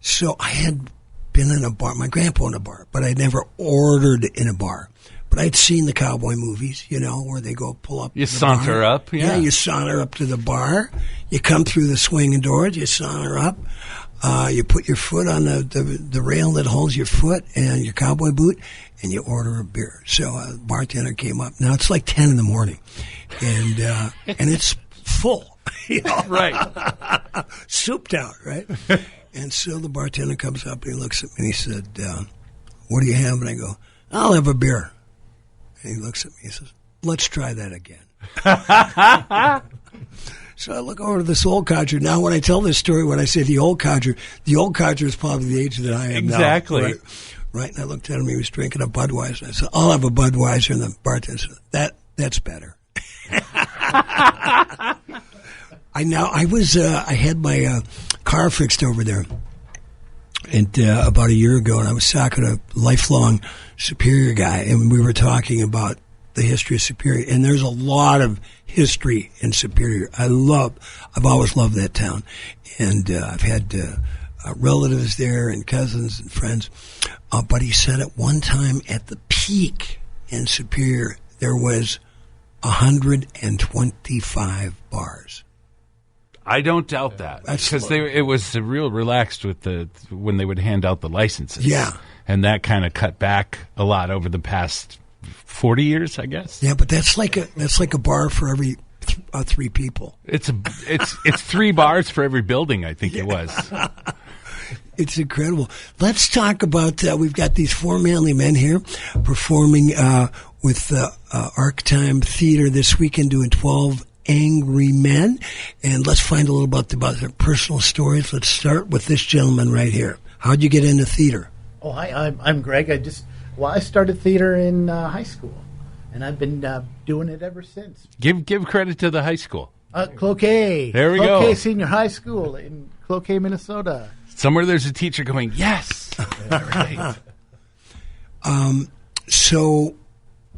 So I had been in a bar. My grandpa owned a bar, but I'd never ordered in a bar. But I'd seen the cowboy movies, where they go pull up. You saunter up, yeah. Yeah, you saunter up to the bar. You come through the swinging doors. You saunter up. You put your foot on the rail that holds your foot and your cowboy boot, and you order a beer. So a bartender came up. Now it's like 10 in the morning, and it's full. Right. Souped out, right? And so the bartender comes up and he looks at me and he said, "What do you have?" And I go, "I'll have a beer." And he looks at me and says, "Let's try that again." So I look over to this old codger. Now, when I tell this story, when I say the old codger is probably the age that I am exactly. now. Right? And I looked at him. He was drinking a Budweiser. I said, "I'll have a Budweiser." And the bartender said, "That's better." I had my car fixed over there. And about a year ago, and I was talking to a lifelong Superior guy, and we were talking about the history of Superior. And there's a lot of history in Superior. I've always loved that town, and I've had relatives there and cousins and friends. But he said at one time, at the peak in Superior, there was 125 bars. I don't doubt that, because it was real relaxed with when they would hand out the licenses. Yeah, and that kind of cut back a lot over the past 40 years, I guess. Yeah, but that's like a bar for every three people. It's 3 bars for every building, I think it was. It's incredible. Let's talk about. We've got these 4 manly men here performing with Arctime Theater this weekend, doing 12 Angry Men, and let's find a little bit about their personal stories. Let's start with this gentleman right here. How'd you get into theater? Oh, hi, I'm Greg. I started theater in high school, and I've been doing it ever since. Give credit to the high school. Cloquet. There we go. Cloquet Senior High School in Cloquet, Minnesota. Somewhere there's a teacher going, yes. Right. So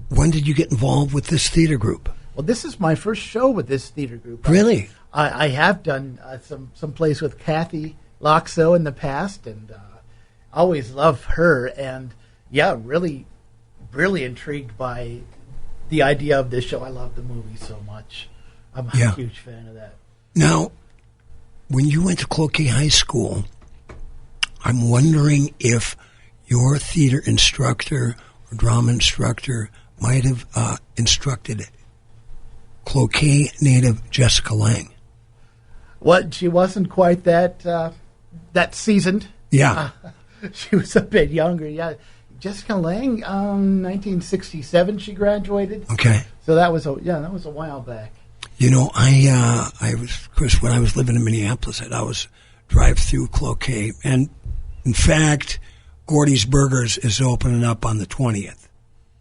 when did you get involved with this theater group? Well, this is my first show with this theater group. Really? I have done some plays with Kathy Loxo in the past, and always love her. And yeah, really intrigued by the idea of this show. I love the movie so much. I'm a huge fan of that. Now, when you went to Cloquet High School, I'm wondering if your theater instructor or drama instructor might have instructed Cloquet native Jessica Lang. What? She wasn't quite that seasoned. Yeah. She was a bit younger. Yeah. Jessica Lang, 1967 she graduated. Okay. So that was a while back. You know, I was, of course, when I was living in Minneapolis, I'd always drive through Cloquet. And in fact, Gordy's Burgers is opening up on the 20th.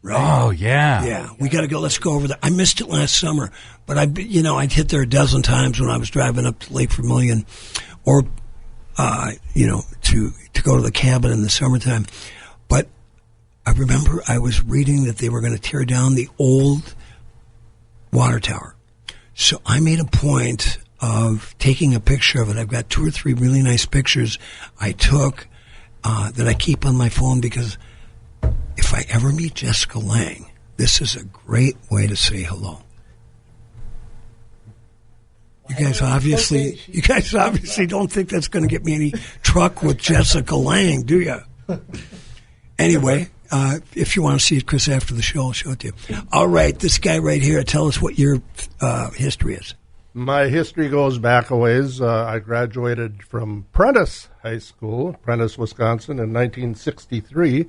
Right? Oh, yeah. Yeah, we got to go. Let's go over there. I missed it last summer, but I'd hit there a dozen times when I was driving up to Lake Vermilion, or to go to the cabin in the summertime. But I remember I was reading that they were going to tear down the old water tower, so I made a point of taking a picture of it. I've got 2 or 3 really nice pictures I took that I keep on my phone because if I ever meet Jessica Lang, this is a great way to say hello. You guys obviously don't think that's going to get me any truck with Jessica Lang, do you? Anyway, if you want to see it, Chris, after the show, I'll show it to you. All right, this guy right here, tell us what your history is. My history goes back a ways. I graduated from Prentice High School, Prentice, Wisconsin, in 1963.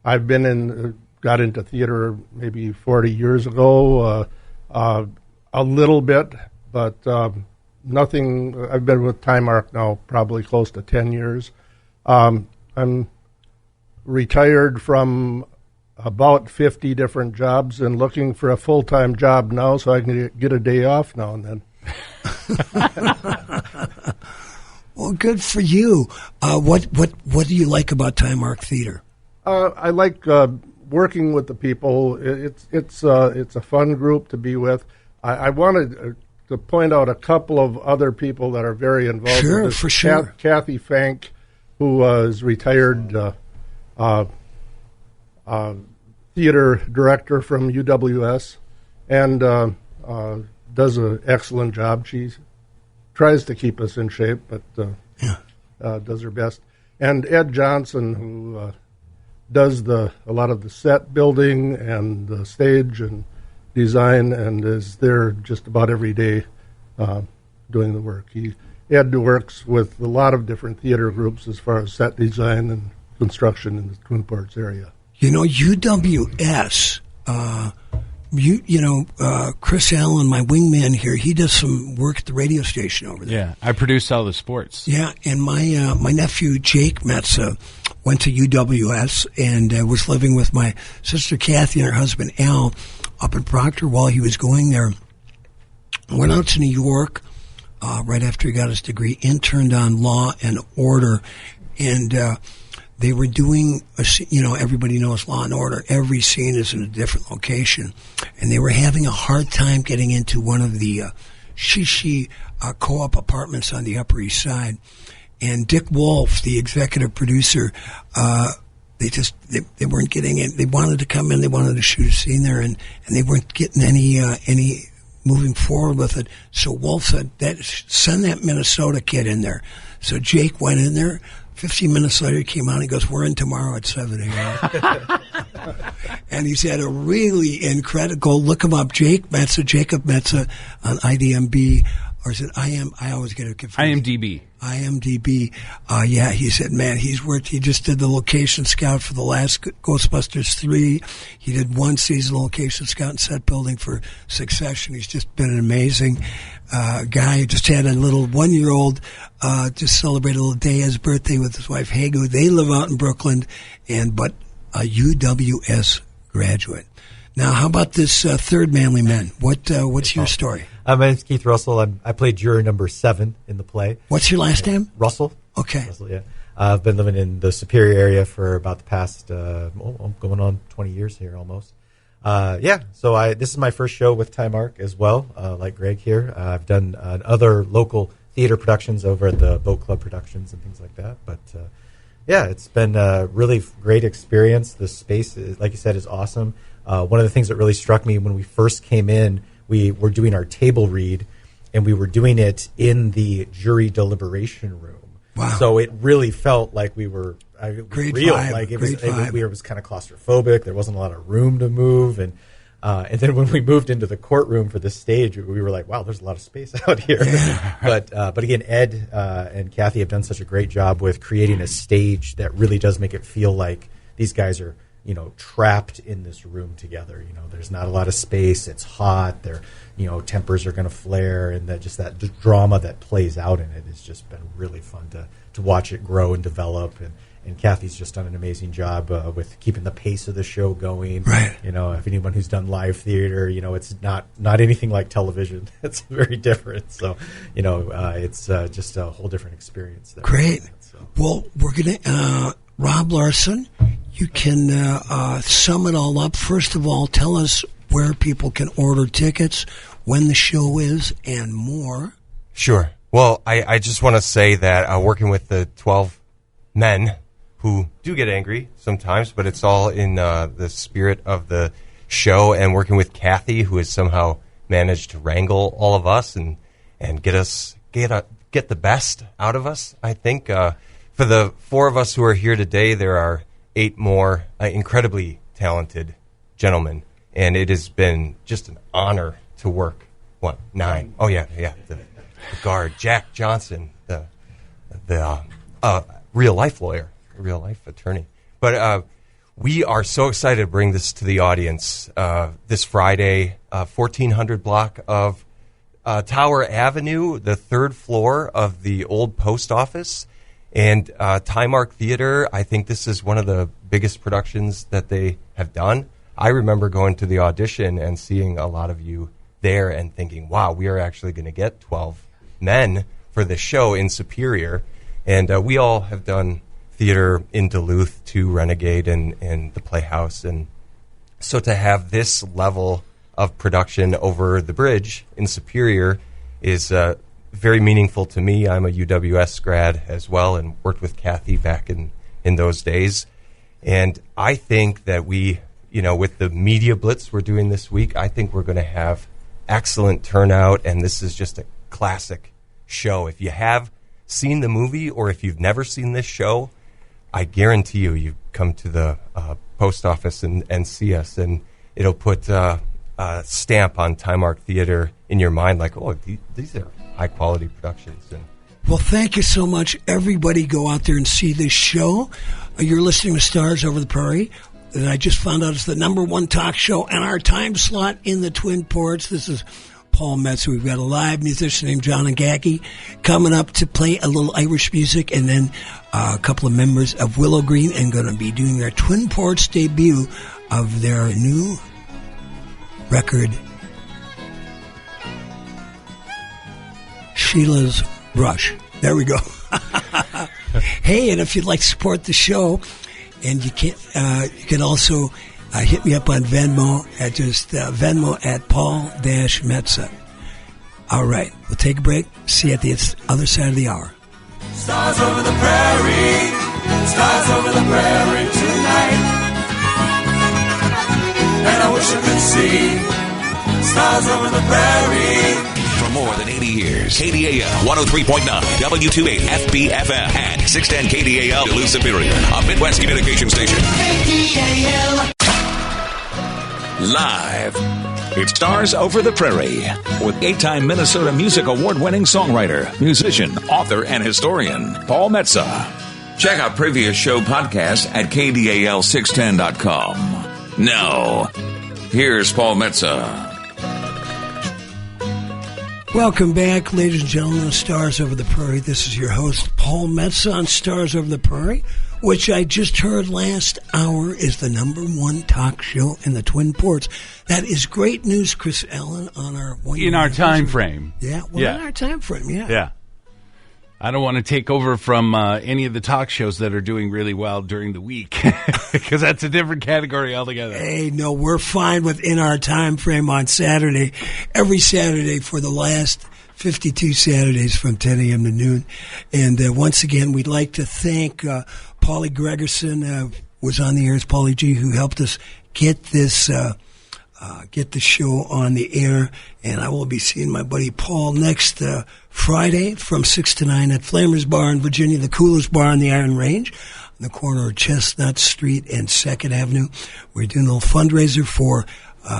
I've got into theater maybe 40 years ago, a little bit, but nothing. I've been with Time Arc now probably close to 10 years. I'm retired from about 50 different jobs and looking for a full-time job now so I can get a day off now and then. Well, good for you. What do you like about Time Arc Theater? I like working with the people. It's a fun group to be with. I wanted to point out a couple of other people that are very involved. Sure, in this. for sure. Kathy Fank, who is retired theater director from UWS, and does an excellent job. She tries to keep us in shape, but does her best. And Ed Johnson, who does a lot of the set building and the stage and design, and is there just about every day doing the work. Ed works with a lot of different theater groups as far as set design and construction in the Twin Ports area. You know, UWS, Chris Allen, my wingman here, he does some work at the radio station over there. Yeah, I produce all the sports. Yeah, and my nephew, Jake Metsa, went to UWS and was living with my sister Kathy and her husband Al up in Proctor while he was going there. Went out to New York right after he got his degree, interned on Law and Order, and they were doing, everybody knows Law and Order. Every scene is in a different location, and they were having a hard time getting into one of the Shishi co-op apartments on the Upper East Side. And Dick Wolf, the executive producer, they weren't getting in. They wanted to come in, they wanted to shoot a scene there, and they weren't getting any moving forward with it. So Wolf said, send that Minnesota kid in there. So Jake went in there. 15 minutes later, he came out and he goes, we're in tomorrow at 7 a.m. And he's had a really incredible, look him up, Jacob Metsa on IDMB, or is it I always get it confused. IMDb. Yeah, he said, man, he just did the location scout for the last Ghostbusters 3. He did one season location scout and set building for Succession. He's just been an amazing guy. He just had a little 1-year-old, just celebrated a little day his birthday with his wife, Hagu. They live out in Brooklyn, but a UWS graduate. Now, how about this third Manly Men? What's your story? My name's Keith Russell. I played juror number 7 in the play. What's your last name? Russell. Okay. Russell, yeah. I've been living in the Superior area for about the past, going on 20 years here almost. So this is my first show with Time Arc as well, like Greg here. I've done other local theater productions over at the Boat Club Productions and things like that. But, it's been a really great experience. The space, like you said, is awesome. One of the things that really struck me when we first came in, we were doing our table read, and we were doing it in the jury deliberation room. Wow. So it really felt like we were Great real. vibe, Like great vibe. we was kind of claustrophobic. There wasn't a lot of room to move, and then when we moved into the courtroom for the stage, we were like, "Wow, there's a lot of space out here." Yeah. But again, Ed and Kathy have done such a great job with creating a stage that really does make it feel like these guys are, trapped in this room together. There's not a lot of space. It's hot. Tempers are going to flare, and that drama that plays out in it has just been really fun to watch it grow and develop. And Kathy's just done an amazing job with keeping the pace of the show going. Right. If anyone who's done live theater, it's not anything like television. It's very different. So, it's just a whole different experience there. Great. Well, we're going to, Rob Larson, you can sum it all up. First of all, tell us where people can order tickets, when the show is, and more. Sure. Well, I just want to say that working with the 12 men who do get angry sometimes, but it's all in the spirit of the show, and working with Kathy, who has somehow managed to wrangle all of us and get the best out of us. I think for the 4 of us who are here today, there are 8 more incredibly talented gentlemen, and it has been just an honor to work. 9? Oh yeah. The guard, Jack Johnson, the real life lawyer, real life attorney. But we are so excited to bring this to the audience this Friday, 1400 block of Tower Avenue, the 3rd floor of the old post office, and Timeark Theater. I think this is one of the biggest productions that they have done. I remember going to the audition and seeing a lot of you there and thinking, wow, we are actually going to get 12 men for the show in Superior. And we all have done theater in Duluth, too, Renegade and the Playhouse. And so to have this level of production over the bridge in Superior is very meaningful to me. I'm a UWS grad as well and worked with Kathy back in those days. And I think that we, with the media blitz we're doing this week, I think we're going to have excellent turnout, and this is just a classic show. If you have seen the movie or if you've never seen this show, I guarantee you come to the post office and see us, and it'll put a stamp on Timeark Theater in your mind, like, oh, these are high-quality productions. And well, thank you so much. Everybody go out there and see this show. You're listening to Stars Over the Prairie. And I just found out it's the #1 talk show and our time slot in the Twin Ports. This is Paul Metsa. We've got a live musician named John Agaki coming up to play a little Irish music, and then a couple of members of Willow Green and going to be doing their Twin Ports debut of their new record, Sheila's Brush. There we go. Hey, and if you'd like to support the show, and you can also hit me up on Venmo at just Venmo at Paul-Metsa. All right, we'll take a break. See you at the other side of the hour. Stars over the prairie, stars over the prairie tonight. And I wish I could see stars over the prairie. For more than 80 years, KDAL 103.9, W28 FBFM, and 610 KDAL Duluth Superior, a Midwest communication station. KDAL. Live, it's Stars Over the Prairie with 8-time Minnesota Music Award-winning songwriter, musician, author, and historian, Paul Metsa. Check out previous show podcasts at KDAL610.com. Now, here's Paul Metsa. Welcome back, ladies and gentlemen, to Stars Over the Prairie. This is your host, Paul Metsa, on Stars Over the Prairie, which I just heard last hour is the #1 talk show in the Twin Ports. That is great news, Chris Allen, on our one-year in our time frame. Yeah, well, in our time frame, yeah. Yeah. I don't want to take over from any of the talk shows that are doing really well during the week, because that's a different category altogether. Hey, no, we're fine within our time frame on Saturday, every Saturday for the last 52 Saturdays from 10 a.m. to noon. And once again, we'd like to thank Paulie Gregerson, was on the air as Paulie G, who helped us get this get the show on the air. And I will be seeing my buddy Paul next Friday from 6 to 9 at Flamers Bar in Virginia, the coolest bar on the Iron Range, on the corner of Chestnut Street and 2nd Avenue. We're doing a little fundraiser for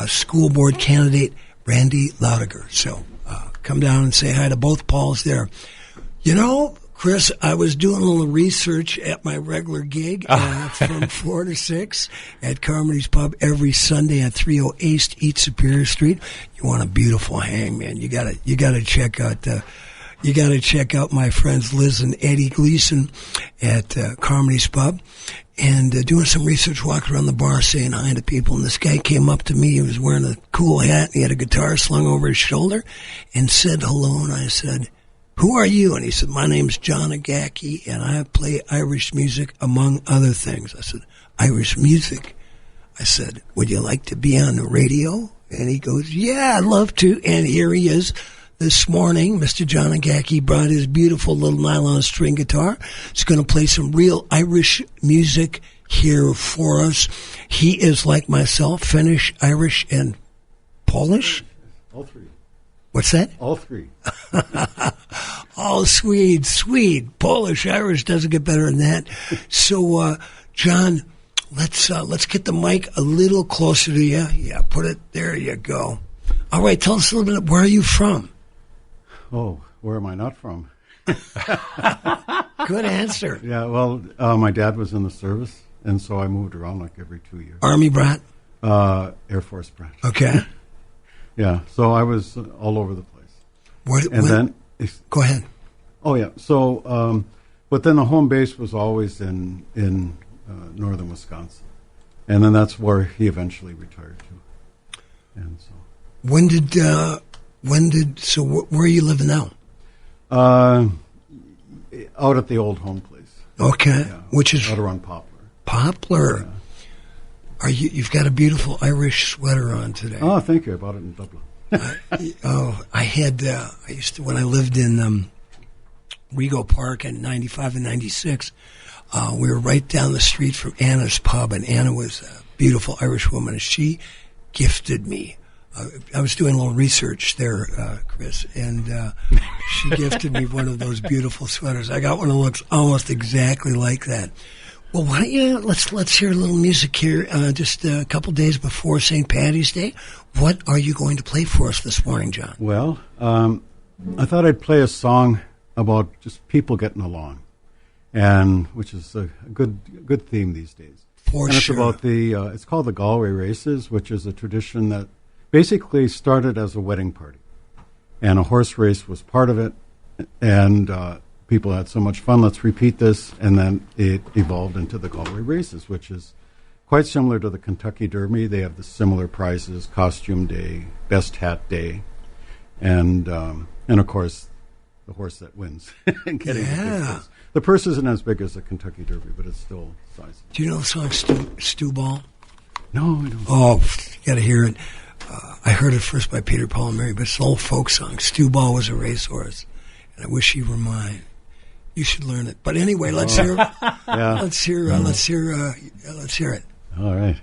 school board candidate Randy Laudiger. So come down and say hi to both Pauls there. You know, Chris, I was doing a little research at my regular gig from 4 to 6 at Carmody's Pub every Sunday at 308 East Superior Street. You want a beautiful hang, man? You gotta check out my friends Liz and Eddie Gleason at Carmody's Pub, and doing some research, walking around the bar, saying hi to people. And this guy came up to me. He was wearing a cool hat. And he had a guitar slung over his shoulder, and said hello. And I said, "Who are you?" And he said, "My name's John Agaki, and I play Irish music, among other things." I said, "Irish music?" I said, "Would you like to be on the radio?" And he goes, "Yeah, I'd love to." And here he is this morning. Mr. John Agaki brought his beautiful little nylon string guitar. He's going to play some real Irish music here for us. He is, like myself, Finnish, Irish, and Polish? All three. What's that? All three. All Swede, Polish, Irish, doesn't get better than that. So, John, let's get the mic a little closer to you. Yeah, put it, there you go. All right, tell us a little bit, where are you from? Oh, where am I not from? Good answer. Yeah, well, my dad was in the service, and so I moved around like every 2 years. Army brat? Air Force brat. Okay. Yeah, so I was all over the place. Then go ahead. Oh yeah, so but then the home base was always in northern Wisconsin, and then that's where he eventually retired to. And so so where are you living now? Out at the old home place. Okay, yeah, which is out around Poplar. Poplar. Yeah. You've got a beautiful Irish sweater on today. Oh, thank you. I bought it in Dublin. I used to, when I lived in Rego Park in 95 and 96, we were right down the street from Anna's Pub, and Anna was a beautiful Irish woman, and she gifted me. I was doing a little research there, Chris, and she gifted me one of those beautiful sweaters. I got one that looks almost exactly like that. Well, why don't you, let's hear a little music here, just a couple days before St. Paddy's Day. What are you going to play for us this morning, John? Well, I thought I'd play a song about just people getting along, and which is a good theme these days. For sure. It's about it's called the Galway Races, which is a tradition that basically started as a wedding party, and a horse race was part of it, and people had so much fun, let's repeat this, and then it evolved into the Galway Races, which is quite similar to the Kentucky Derby. They have the similar prizes, costume day, best hat day, and of course, the horse that wins. Yeah. The purse isn't as big as the Kentucky Derby, but it's still sizable. Do you know the song Stew Ball? No, I don't. Oh, you got to hear it. I heard it first by Peter, Paul, and Mary, but it's an old folk song. Stew Ball was a racehorse, and I wish he were mine. You should learn it. But anyway, let's hear. Yeah. Let's hear it. All right.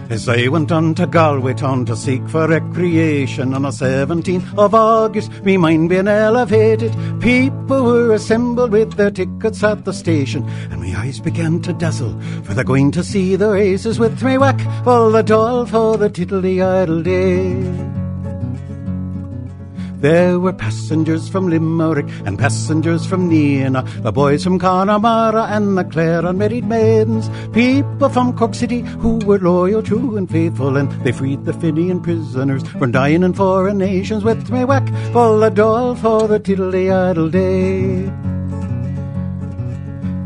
As I went on to Galway town to seek for recreation on the 17th of August, me mind being elevated, people were assembled with their tickets at the station, and my eyes began to dazzle, for they're going to see the races with me whack, for the doll, for the tiddly idle day. There were passengers from Limerick and passengers from Niana, the boys from Connemara and the Clare unmarried maidens, people from Cork City who were loyal, true and faithful, and they freed the Fenian prisoners from dying in foreign nations with me whack, for the doll, for the tiddly idle day.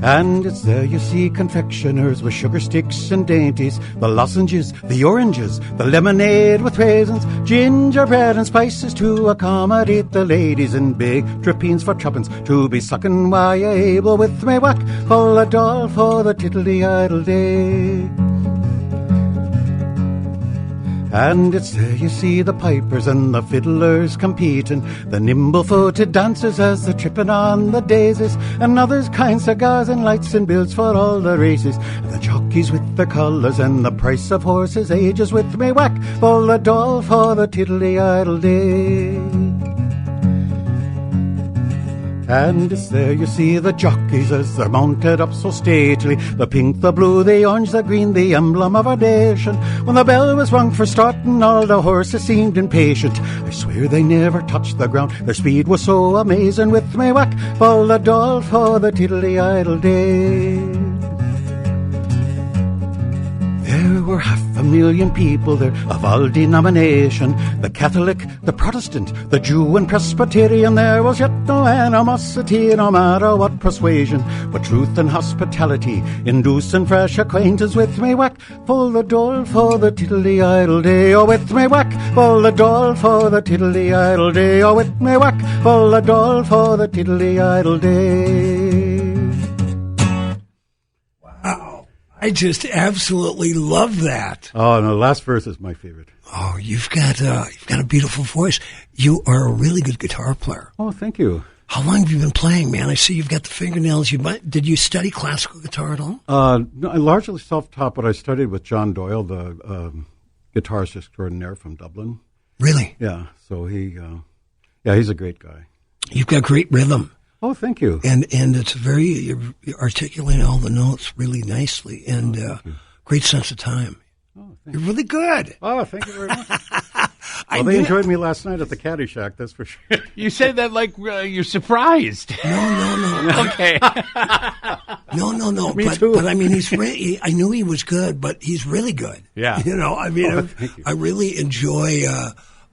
And it's there you see confectioners with sugar sticks and dainties, the lozenges, the oranges, the lemonade with raisins, gingerbread and spices to accommodate the ladies, and big drippings for tuppence to be sucking while you're able with me whack, for the doll, for the tiddly idle day. And it's there you see the pipers and the fiddlers competing, the nimble-footed dancers as they're tripping on the daisies, and others kind cigars and lights and bills for all the races. And the jockeys with their colours and the price of horses ages with me whack, full a doll for the tiddly-idle day. And it's there you see the jockeys as they're mounted up so stately, the pink, the blue, the orange, the green, the emblem of our nation. When the bell was rung for starting, all the horses seemed impatient. I swear they never touched the ground, their speed was so amazing. With me whack, full a doll for the tiddly-idle day. There were 500,000 people there of all denomination, the Catholic, the Protestant, the Jew and Presbyterian. There was yet no animosity, no matter what persuasion, but truth and hospitality inducing fresh acquaintance. With me whack, full the dole for the tiddly-idle day. Oh, with me whack, full the dole for the tiddly-idle day. Oh, with me whack, full the dole for the tiddly-idle day. I just absolutely love that. Oh, no, the last verse is my favorite. Oh, you've got a beautiful voice. You are a really good guitar player. Oh, thank you. How long have you been playing, man? I see you've got the fingernails. Did you study classical guitar at all? No, I largely self-taught, but I studied with John Doyle, the guitarist extraordinaire from Dublin. Really? Yeah. So he's a great guy. You've got great rhythm. Oh, thank you. And it's you're articulating all the notes really nicely, and great sense of time. Oh, you're really good. Oh, thank you very much. Well, they enjoyed me last night at the Caddy Shack, that's for sure. You say that like you're surprised. No. Okay. No. Me too. But I mean, I knew he was good, but he's really good. Yeah. You know, I mean, I really enjoy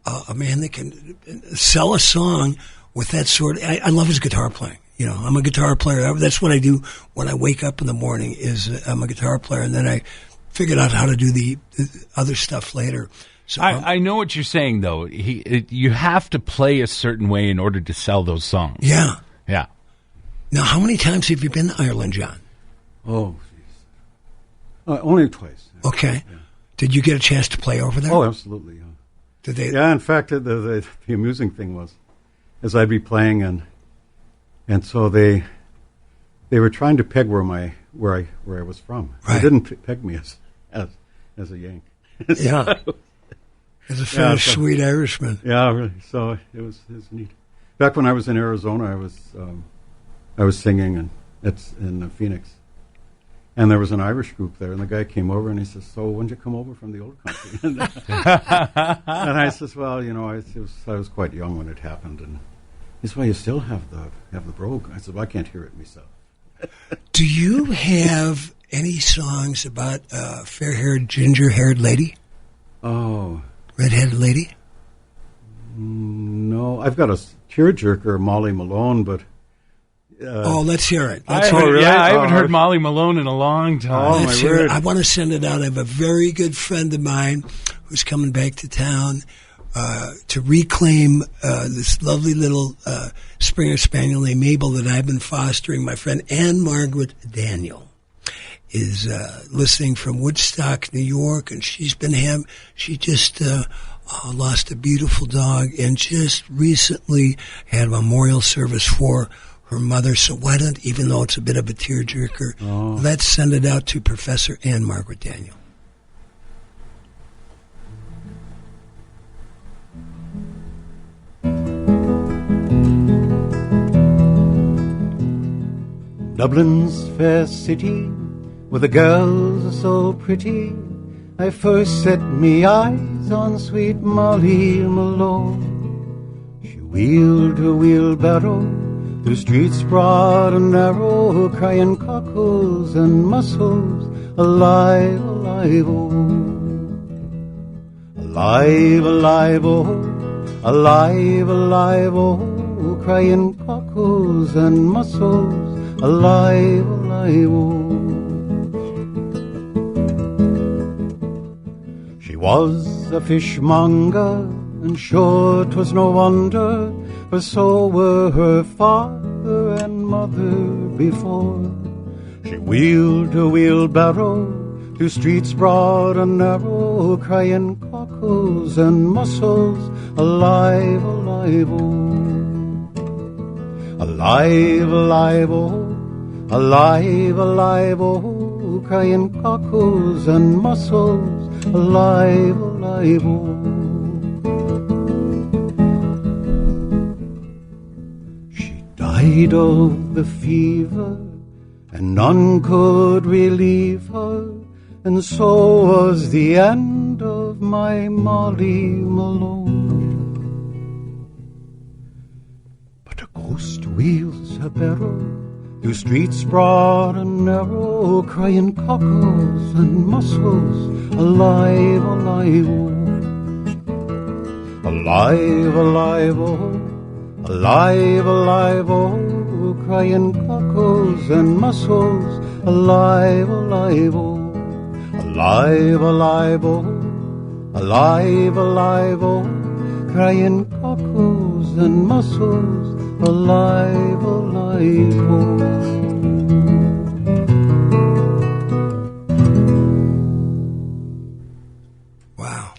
a man that can sell a song with that sort of, I love his guitar playing. You know, I'm a guitar player. That's what I do when I wake up in the morning is I'm a guitar player, and then I figured out how to do the other stuff later. So I know what you're saying, though. You have to play a certain way in order to sell those songs. Yeah. Yeah. Now, how many times have you been to Ireland, John? Oh, jeez. Only twice. Okay. Yeah. Did you get a chance to play over there? Oh, absolutely. Yeah. Did they? Yeah, in fact, the amusing thing was, as I'd be playing, and so they were trying to peg where I was from. Right. They didn't peg me as a Yank. Yeah. As a Finnish, sweet Irishman. Yeah, really. So it was neat. Back when I was in Arizona, I was singing, and it's in Phoenix, and there was an Irish group there, and the guy came over and he says, "So when did you come over from the old country?" And I says, "Well, you know, I was quite young when it happened." And he said, "Well, you still have the brogue." I said, "Well, I can't hear it myself." Do you have any songs about a fair-haired, ginger-haired lady? Oh. Red-headed lady? No. I've got a tearjerker, Molly Malone, but... let's hear it. I haven't heard Molly Malone in a long time. Let's hear it. I want to send it out. I have a very good friend of mine who's coming back to town to reclaim this lovely little Springer Spaniel named Mabel that I've been fostering. My friend Anne Margaret Daniel is listening from Woodstock, New York, and she just lost a beautiful dog and just recently had a memorial service for her mother. So why don't, even though it's a bit of a tearjerker, let's send it out to Professor Anne Margaret Daniel. Dublin's fair city, where the girls are so pretty, I first set me eyes on sweet Molly Malone. She wheeled her wheelbarrow through streets broad and narrow, crying cockles and mussels, alive, alive, oh. Alive, alive, oh, alive, alive, oh, crying cockles and mussels, alive, alive, oh. She was a fishmonger, and sure 'twas no wonder, for so were her father and mother before. She wheeled her wheelbarrow through streets broad and narrow, crying cockles and mussels, alive, alive, oh. Alive, alive, oh. Alive, alive, oh. Crying cockles and mussels, alive, alive, oh. She died of the fever, and none could relieve her, and so was the end of my Molly Malone. But a ghost wheels her barrow through streets broad and narrow, crying cockles and mussels, alive, alive, oh. Alive, alive, oh. Alive, alive, oh. Crying cockles and mussels, alive, alive, oh. Alive, alive, oh. Alive, alive, oh. Crying cockles and mussels, alive, alive, oh. Wow.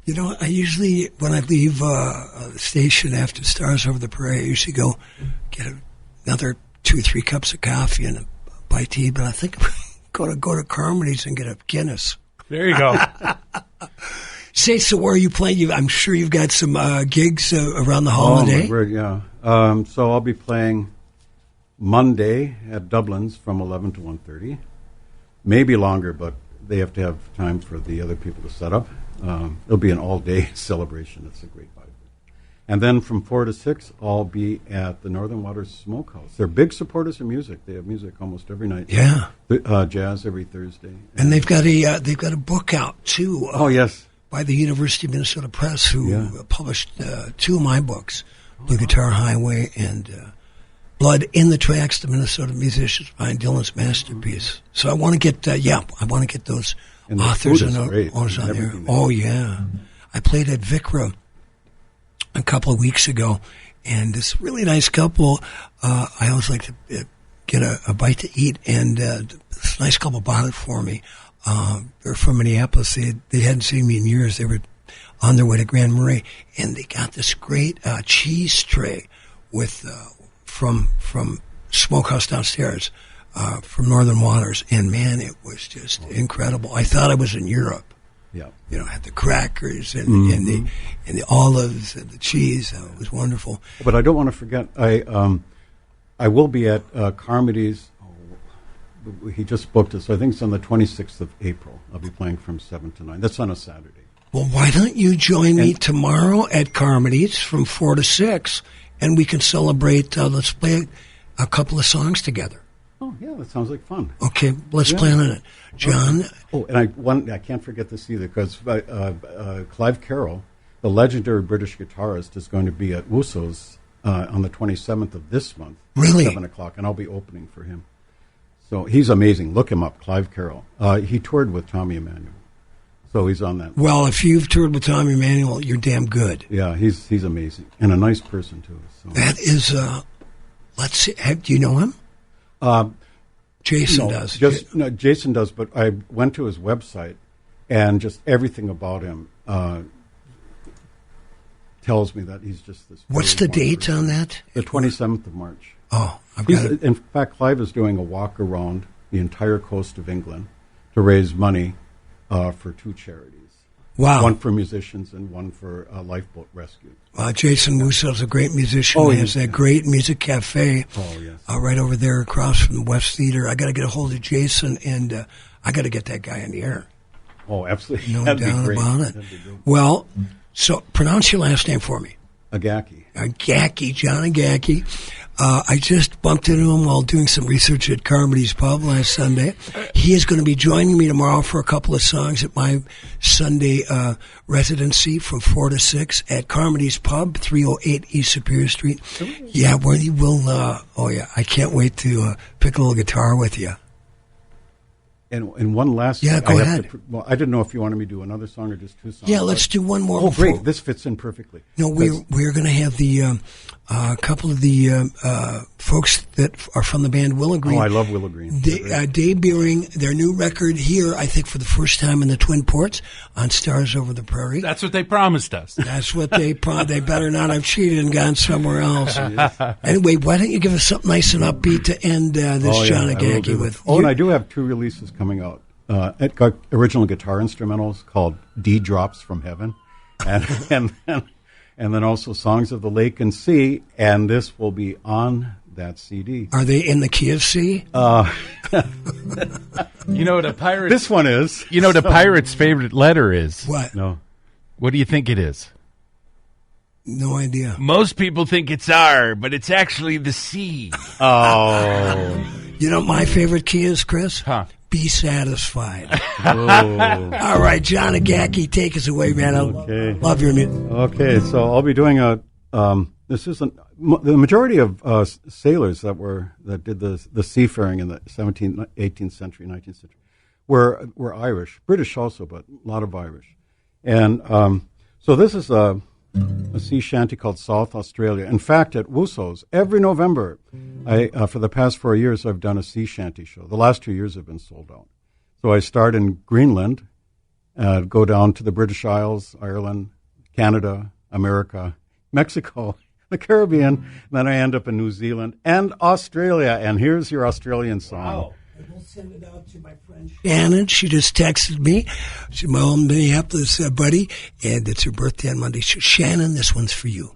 You know, I usually, when I leave the station after Stars Over the Prairie, I usually go get another 2 or 3 cups of coffee and a bite to eat, but I think I'm going to go to Carmody's and get a Guinness. There you go. Say, so where are you playing? I'm sure you've got some gigs around the holiday. Oh, my word, yeah. So I'll be playing Monday at Dublin's from 11 to 1:30. Maybe longer, but they have to have time for the other people to set up. It'll be an all-day celebration. It's a great vibe. And then from 4 to 6, I'll be at the Northern Waters Smokehouse. They're big supporters of music. They have music almost every night. Yeah. Jazz every Thursday. And they've got a book out too. Oh, yes. By the University of Minnesota Press, who published 2 of my books, Blue Guitar Highway and Blood in the Tracks, the Minnesota Musicians behind Dylan's masterpiece. So I want to get, those and authors and owners on there. Oh, yeah. I played at Vikra a couple of weeks ago, and this really nice couple, I always like to get a bite to eat, and this nice couple bought it for me. They're from Minneapolis. They hadn't seen me in years. They were on their way to Grand Marais, and they got this great cheese tray with from Smokehouse downstairs from Northern Waters, and man, it was just incredible. I thought I was in Europe. Yeah, you know, had the crackers and the olives and the cheese. It was wonderful. But I don't want to forget. I will be at Carmody's. He just booked it, so I think it's on the 26th of April. I'll be playing from 7 to 9. That's on a Saturday. Well, why don't you join me tomorrow at Carmody's from 4 to 6, and we can celebrate. Let's play a couple of songs together. Oh, yeah, that sounds like fun. Okay, let's plan on it. John? Oh, and I can't forget this either, because Clive Carroll, the legendary British guitarist, is going to be at Wusso's on the 27th of this month. Really? 7 o'clock, and I'll be opening for him. So he's amazing. Look him up, Clive Carroll. He toured with Tommy Emmanuel, so he's on that. Well, if you've toured with Tommy Emmanuel, you're damn good. Yeah, he's amazing, and a nice person, too. So. That is, let's see, do you know him? Jason does. Jason does, but I went to his website, and just everything about him tells me that he's just this. What's the date on that? The 27th of March. Oh, I've got it. In fact, Clive is doing a walk around the entire coast of England to raise money for 2 charities. Wow. One for musicians and one for lifeboat rescue. Jason Wusso's a great musician. He has that great music cafe right over there across from the West Theater. I got to get a hold of Jason, and I got to get that guy in the air. Oh, absolutely. No doubt about it. Well, so pronounce your last name for me. Agaki. Agaki, John Agaki. I just bumped into him while doing some research at Carmody's Pub last Sunday. He is going to be joining me tomorrow for a couple of songs at my Sunday residency from 4 to 6 at Carmody's Pub, 308 East Superior Street. Yeah, where you will, I can't wait to pick a little guitar with you. And one last Yeah, song. go ahead. I didn't know if you wanted me to do another song or just two songs. Yeah, let's do one more. Oh, before. great. This fits in perfectly. No, we're going to have the couple of the folks that are from the band Willow Green. Oh, I love Willow Green. Debuting their new record here, I think, for the first time in the Twin Ports on Stars Over the Prairie. That's what they promised us. That's what they They better not have cheated and gone somewhere else. Anyway, why don't you give us something nice and upbeat to end this John Agaki with? Oh, and I do have two releases coming out. It got original guitar instrumentals called D Drops from Heaven, and then also Songs of the Lake and Sea, and this will be on that CD. Are they in the key of C? You know what a pirate? This one is. You know what a pirate's favorite letter is? What? No. What do you think it is? No idea. Most people think it's R, but it's actually the C. Oh. You know what my favorite key is, Chris? Huh? Be satisfied. Oh. All right, John Agaki, take us away, man. I love your music. Okay, so I'll be doing a. This isn't the majority of sailors that did the seafaring in the 17th, 18th century, 19th century were Irish, British also, but a lot of Irish. And so this is a sea shanty called South Australia. In fact, at Wusso's, every November, for the past 4 years, I've done a sea shanty show. The last 2 years have been sold out. So I start in Greenland, go down to the British Isles, Ireland, Canada, America, Mexico, the Caribbean, and then I end up in New Zealand and Australia. And here's your Australian song. Wow. We'll send it out to my friend Shannon. She just texted me. She's my own Minneapolis buddy, and it's her birthday on Monday. Shannon, this one's for you.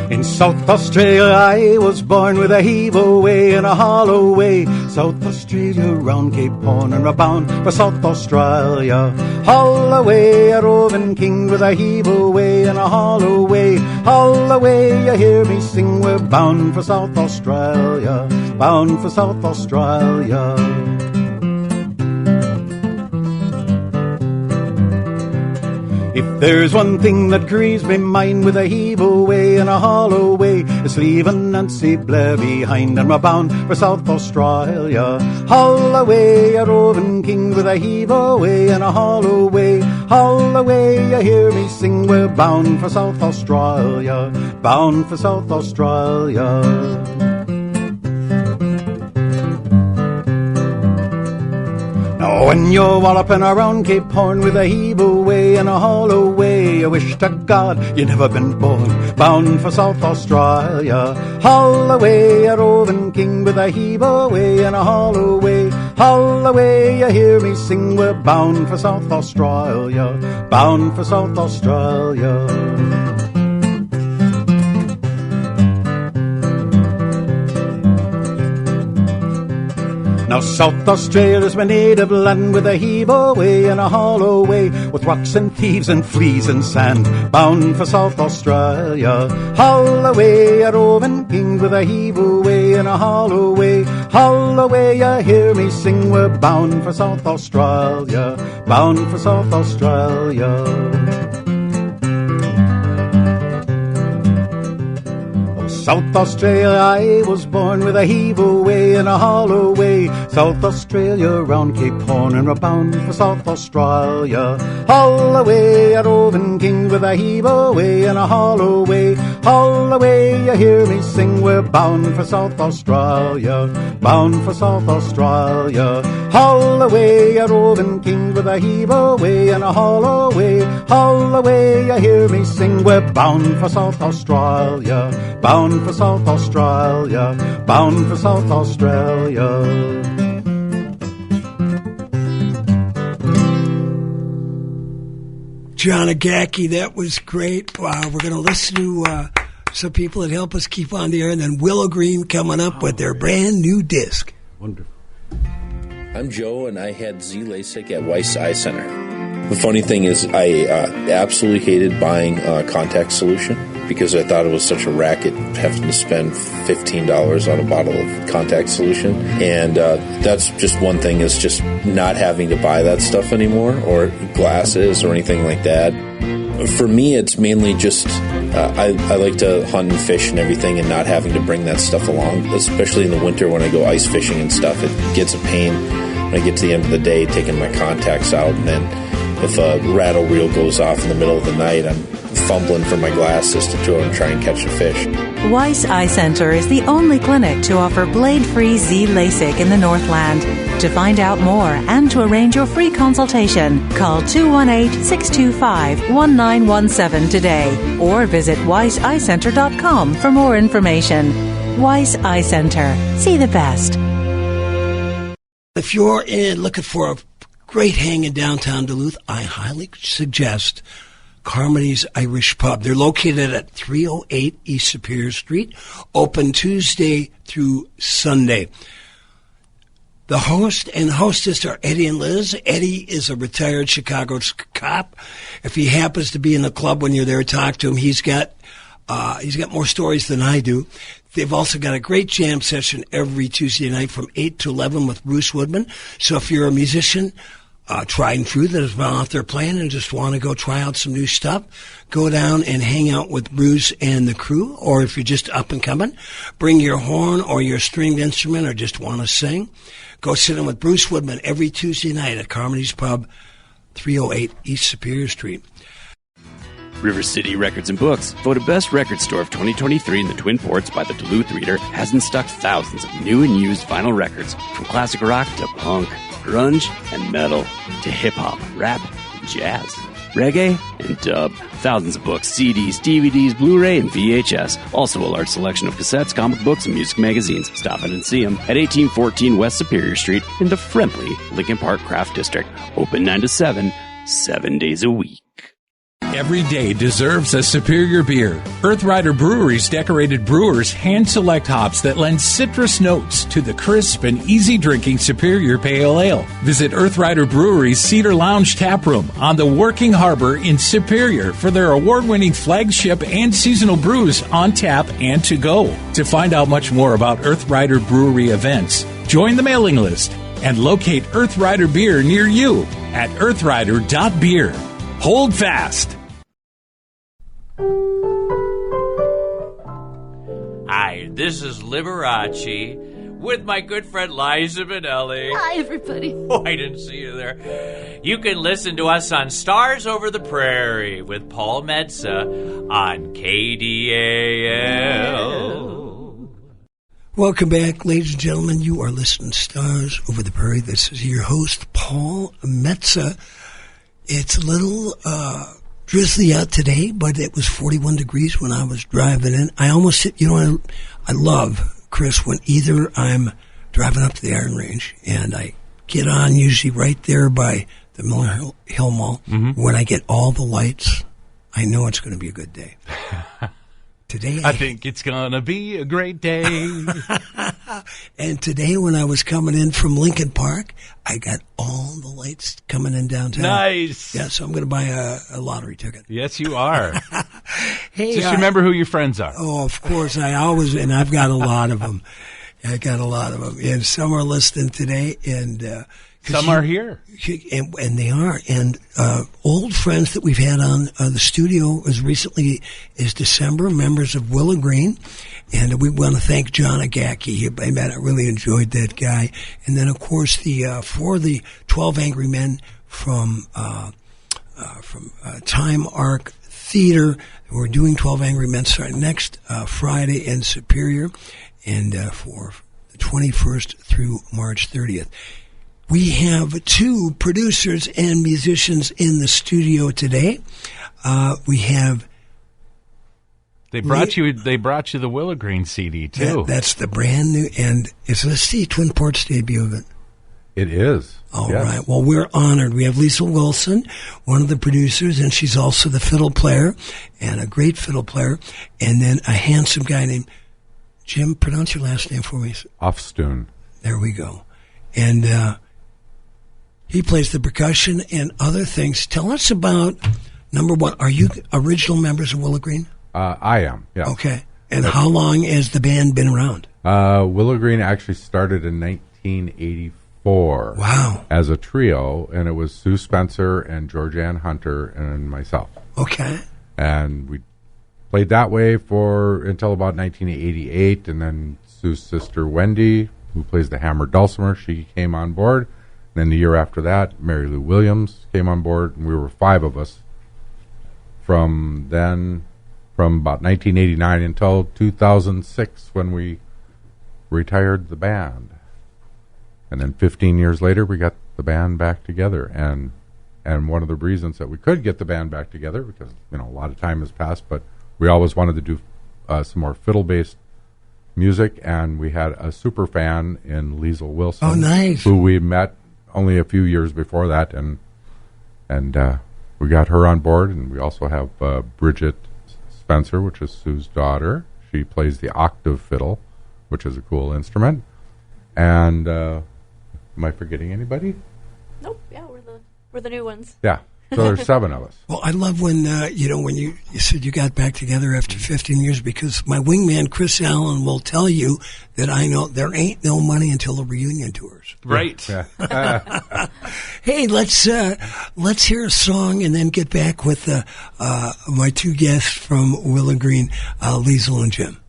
In South Australia I was born with a heave away and a hollow way. South Australia round Cape Horn and we're bound for South Australia. Haul away a roving king with a heave away and a hollow way. Haul away, you hear me sing, we're bound for South Australia. Bound for South Australia. If there's one thing that grieves me mind with a heave away and a hollow way, it's leaving Nancy Blair behind and we're bound for South Australia. Haul away a roving king with a heave away and a hollow way. Haul away, you hear me sing, we're bound for South Australia. Bound for South Australia. Now when you're walloping around Cape Horn with a heave away and a hollow way, I wish to God you'd never been born, bound for South Australia. Haul away a roving king with a heave away and a hollow way. Haul away, you hear me sing, we're bound for South Australia. Bound for South Australia. Now South Australia's my native land with a heave away and a hollow way, with rocks and thieves and fleas and sand, bound for South Australia. Haul away a roving king with a heave away and a hollow way. Haul away, you hear me sing, we're bound for South Australia. Bound for South Australia. South Australia I was born with a heave away and a hollow way. South Australia round Cape Horn and we're bound for South Australia. Haul away a roving king with a heave away and a hollow way. Haul away, you hear me sing, we're bound for South Australia. Bound for South Australia. Haul away a roving king with a heave away and a hollow way. Haul away, you hear me sing, we're bound for South Australia. Bound for South Australia, bound for South Australia. John Agaki, that was great. We're going to listen to some people that help us keep on the air, and then Willow Green coming up with their brand new disc. Wonderful. I'm Joe, and I had Z LASIK at Weiss Eye Center. The funny thing is I absolutely hated buying a contact solution because I thought it was such a racket having to spend $15 on a bottle of contact solution. And that's just one thing, is just not having to buy that stuff anymore, or glasses or anything like that. For me, it's mainly just I like to hunt and fish and everything, and not having to bring that stuff along, especially in the winter when I go ice fishing and stuff. It gets a pain when I get to the end of the day taking my contacts out, and then if a rattle reel goes off in the middle of the night, I'm fumbling for my glasses to go and try and catch a fish. Weiss Eye Center is the only clinic to offer blade-free Z LASIK in the Northland. To find out more and to arrange your free consultation, call 218-625-1917 today or visit weisseyecenter.com for more information. Weiss Eye Center. See the best. If you're looking for a great hang in downtown Duluth, I highly suggest Carmody's Irish Pub. They're located at 308 East Superior Street, open Tuesday through Sunday. The host and hostess are Eddie and Liz. Eddie is a retired Chicago cop. If he happens to be in the club when you're there, talk to him. He's got more stories than I do. They've also got a great jam session every Tuesday night from 8 to 11 with Bruce Woodman. So if you're a musician, tried and true, that has been out there playing and just want to go try out some new stuff, go down and hang out with Bruce and the crew. Or if you're just up and coming, bring your horn or your stringed instrument or just want to sing, go sit in with Bruce Woodman every Tuesday night at Carmody's Pub, 308 East Superior Street. River City Records and Books, voted best record store of 2023 in the Twin Ports by the Duluth Reader, has in stock thousands of new and used vinyl records, from classic rock to punk, grunge and metal, to hip-hop, rap, and jazz, reggae, and dub. Thousands of books, CDs, DVDs, Blu-ray, and VHS. Also a large selection of cassettes, comic books, and music magazines. Stop in and see them at 1814 West Superior Street in the friendly Lincoln Park Craft District. Open 9 to 7, 7 days a week. Every day deserves a superior beer. Earth Rider Brewery's decorated brewers hand-select hops that lend citrus notes to the crisp and easy-drinking Superior Pale Ale. Visit Earth Rider Brewery's Cedar Lounge Tap Room on the Working Harbor in Superior for their award-winning flagship and seasonal brews on tap and to go. To find out much more about Earth Rider Brewery events, join the mailing list and locate Earth Rider Beer near you at earthrider.beer. Hold fast. Hi, this is Liberace with my good friend Liza Minnelli. Hi, everybody. Oh, I didn't see you there. You can listen to us on Stars Over the Prairie with Paul Metsa on KDAL. Welcome back, ladies and gentlemen. You are listening to Stars Over the Prairie. This is your host, Paul Metsa. It's a little drizzly out today, but it was 41 degrees when I was driving in. I almost hit, I love, Chris, when either I'm driving up to the Iron Range and I get on usually right there by the Miller Hill Mall. Mm-hmm. When I get all the lights, I know it's going to be a good day. Today, I think it's going to be a great day. And today when I was coming in from Lincoln Park, I got all the lights coming in downtown. Nice. Yeah, so I'm going to buy a lottery ticket. Yes, you are. Hey, just remember who your friends are. Oh, of course. And I've got a lot of them. And some are listening today, and some are here. And they are. And old friends that we've had on the studio as recently as December, members of Willow Green. And we want to thank John Agaki. I really enjoyed that guy. And then, of course, for the 12 Angry Men from Time Arc Theater. We're doing 12 Angry Men starting next Friday in Superior, and for the 21st through March 30th. We have two producers and musicians in the studio today. We have. They brought you the Willow Green CD too. That's the brand new, and it's the Twin Ports debut of it. It is. All right. Well, we're honored. We have Lisa Wilson, one of the producers, and she's also the fiddle player, and a great fiddle player, and then a handsome guy named Jim. Pronounce your last name for me. Ofstoon. There we go. And he plays the percussion and other things. Tell us about, number one, are you original members of Willow Green? I am, yeah. Okay. And how long has the band been around? Willow Green actually started in 1984. 4. Wow. As a trio, and it was Sue Spencer and Georgianne Hunter and myself. Okay. And we played that way until about 1988, and then Sue's sister Wendy, who plays the hammered dulcimer, she came on board. And then the year after that, Mary Lou Williams came on board, and we were 5 of us from about 1989 until 2006 when we retired the band. And then 15 years later, we got the band back together. And one of the reasons that we could get the band back together, because a lot of time has passed, but we always wanted to do some more fiddle-based music, and we had a super fan in Liesl Wilson. Oh, nice. Who we met only a few years before that, and we got her on board. And we also have Bridget Spencer, which is Sue's daughter. She plays the octave fiddle, which is a cool instrument. And am I forgetting anybody? Nope. Yeah, we're the new ones. Yeah. So there's 7 of us. Well, I love when when you said you got back together after 15 years, because my wingman Chris Allen will tell you that I know there ain't no money until the reunion tours. Right. Yeah. Hey, let's hear a song and then get back with my 2 guests from Willow Green, Liesl and Jim.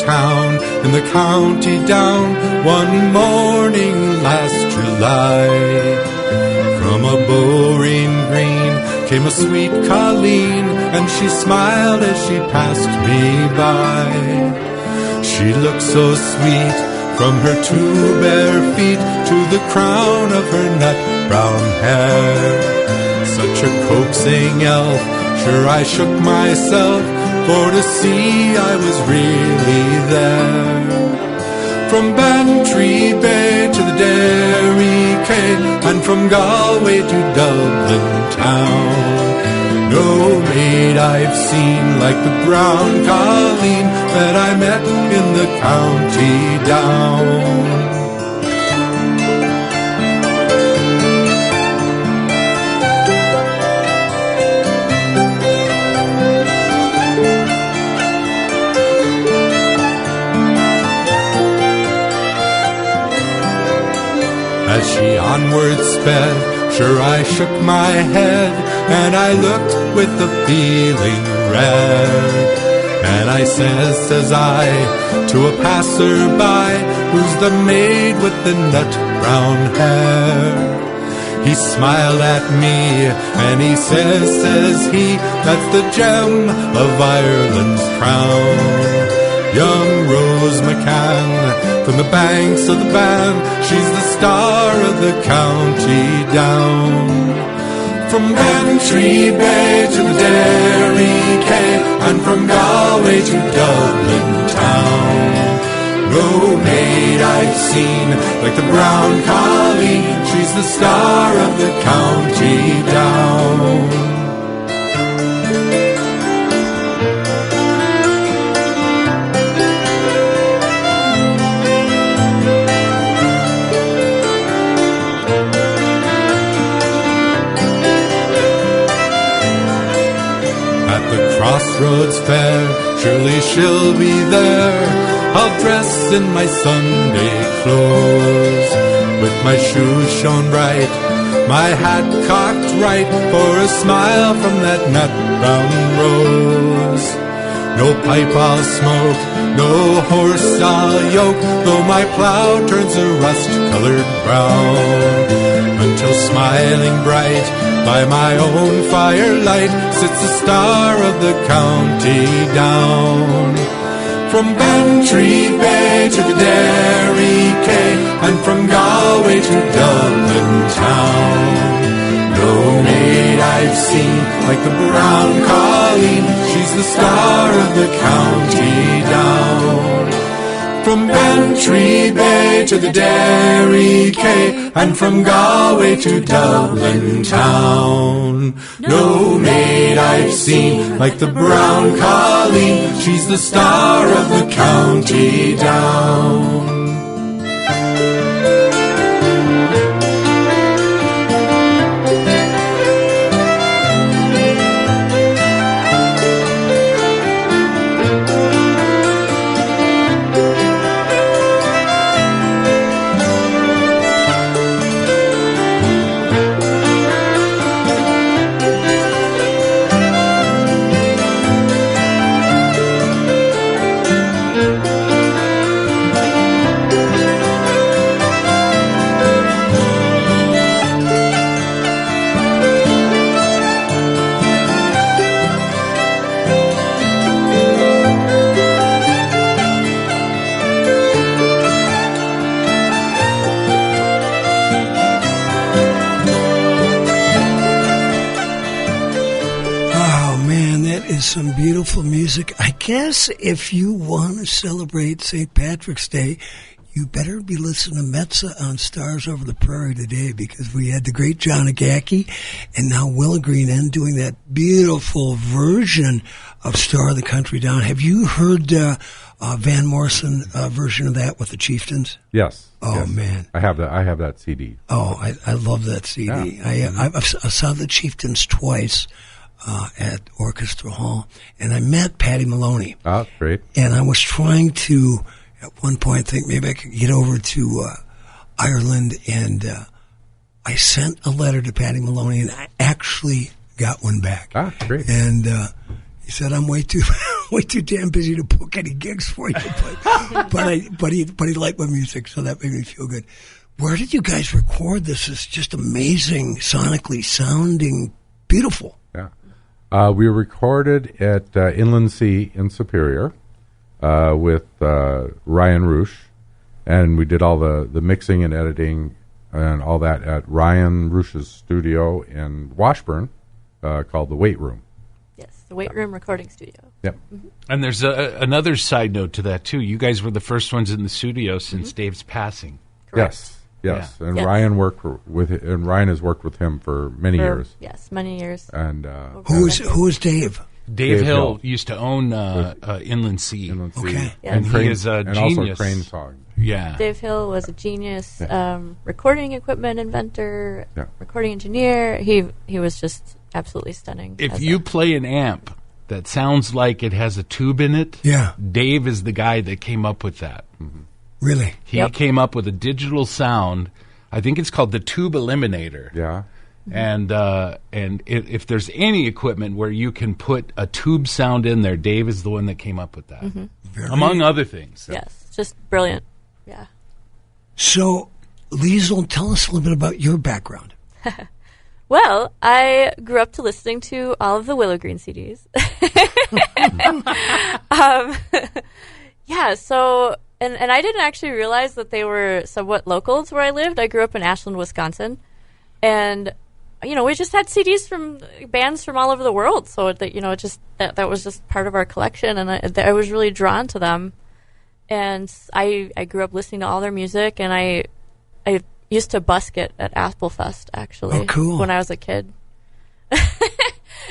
Town in the county down one morning last July. From a Bowring Green came a sweet Colleen, and she smiled as she passed me by. She looked so sweet from her 2 bare feet to the crown of her nut brown hair. Such a coaxing elf, sure I shook myself, for to see I was really there. From Bantry Bay to the Derry Quay, and from Galway to Dublin town, no maid I've seen like the brown Colleen that I met in the county down. As she onward sped, sure I shook my head, and I looked with a feeling red. And I says I, to a passer-by, who's the maid with the nut brown hair? He smiled at me, and he says he, that's the gem of Ireland's crown. Young Rose McCann, from the banks of the Bann, she's the star of the county down. From Bantry Bay to the Derry Quay, and from Galway to Dublin town, no maid I've seen like the brown Colleen, she's the star of the county down. Crossroads fair, surely she'll be there. I'll dress in my Sunday clothes, with my shoes shone bright, my hat cocked right, for a smile from that nut brown rose. No pipe I'll smoke, no horse I'll yoke, though my plough turns a rust-colored brown, until smiling bright by my own firelight sits the star of the county down. From Bantry Bay to the Derry Quay, and from Galway to Dublin town, no maid I've seen like the brown Colleen, she's the star of the county down. From Bantry Bay to the Derry Quay, and from Galway to Dublin town, no maid I've seen like the brown Colleen, she's the star of the county down. Some beautiful music. I guess if you want to celebrate St. Patrick's Day, you better be listening to Metsa on Stars Over the Prairie today, because we had the great John Agaki and now Willa Green N doing that beautiful version of Star of the Country Down. Have you heard Van Morrison version of that with the Chieftains? Yes. Oh, yes. man. I have that CD. Oh, I love that CD. Yeah. I saw the Chieftains twice. At Orchestra Hall, and I met Patty Maloney. Oh, great. And I was trying to, at one point, think maybe I could get over to Ireland, and I sent a letter to Patty Maloney, and I actually got one back. Ah, great. And he said, "I'm way too damn busy to book any gigs for you," but he liked my music, so that made me feel good. Where did you guys record this? It's just amazing, sonically sounding, beautiful. Yeah. We recorded at Inland Sea in Superior with Ryan Roosh, and we did all the mixing and editing and all that at Ryan Roosh's studio in Washburn called The Weight Room. Yes, the Weight Room recording studio. Yep. Mm-hmm. And there's another side note to that, too. You guys were the first ones in the studio since Dave's passing. Correct. Yes. Yeah. And Yes. Ryan Ryan has worked with him for many years. Yes, many years. And who is Dave? Dave Hill used to own Inland Sea. Okay. And he is a and genius. also Crane Song. Yeah. Dave Hill was a genius recording equipment inventor, Yeah. recording engineer. He was just absolutely stunning. If you play an amp that sounds like it has a tube in it, yeah, Dave is the guy that came up with that. Mm-hmm. Really? He came up with a digital sound. I think it's called the Tube Eliminator. Yeah. And if there's any equipment where you can put a tube sound in there, Dave is the one that came up with that, among other things. Yes, just brilliant. Yeah. So, Liesl, tell us a little bit about your background. Well, I grew up to listening to all of the Willow Green CDs. Yeah, so... And I didn't actually realize that they were somewhat local to where I lived. I grew up in Ashland, Wisconsin. And, we just had CDs from bands from all over the world. So, that was just part of our collection. And I was really drawn to them. And I grew up listening to all their music. And I used to busk it at Applefest, actually. Oh, cool. When I was a kid. And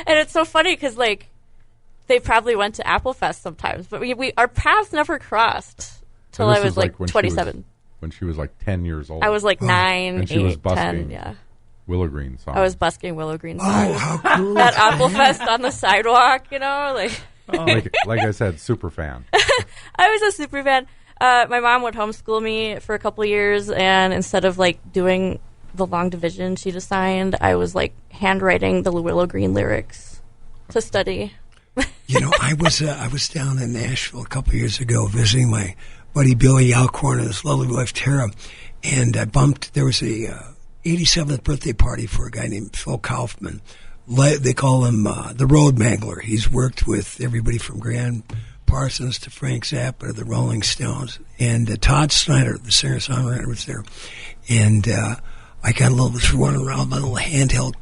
it's so funny because, they probably went to Applefest sometimes. But our paths never crossed. Till I was like 27. When she was like 10 years old. I was like 9, and she 8, was busking 10, yeah. Willow Green songs. I was busking Willow Green songs. Oh, how cool. At Applefest on the sidewalk, like I said, super fan. I was a super fan. My mom would homeschool me for a couple of years, and instead of doing the long division she'd assigned, I was handwriting the Willow Green lyrics to study. I was down in Nashville a couple of years ago visiting my buddy Billy Alcorn and his lovely wife Tara, and there was a 87th birthday party for a guy named Phil Kaufman. They call him the Road Mangler. He's worked with everybody from Graham Parsons to Frank Zappa to the Rolling Stones, and Todd Snyder, the singer-songwriter, was there. And I got a little bit running around my little handheld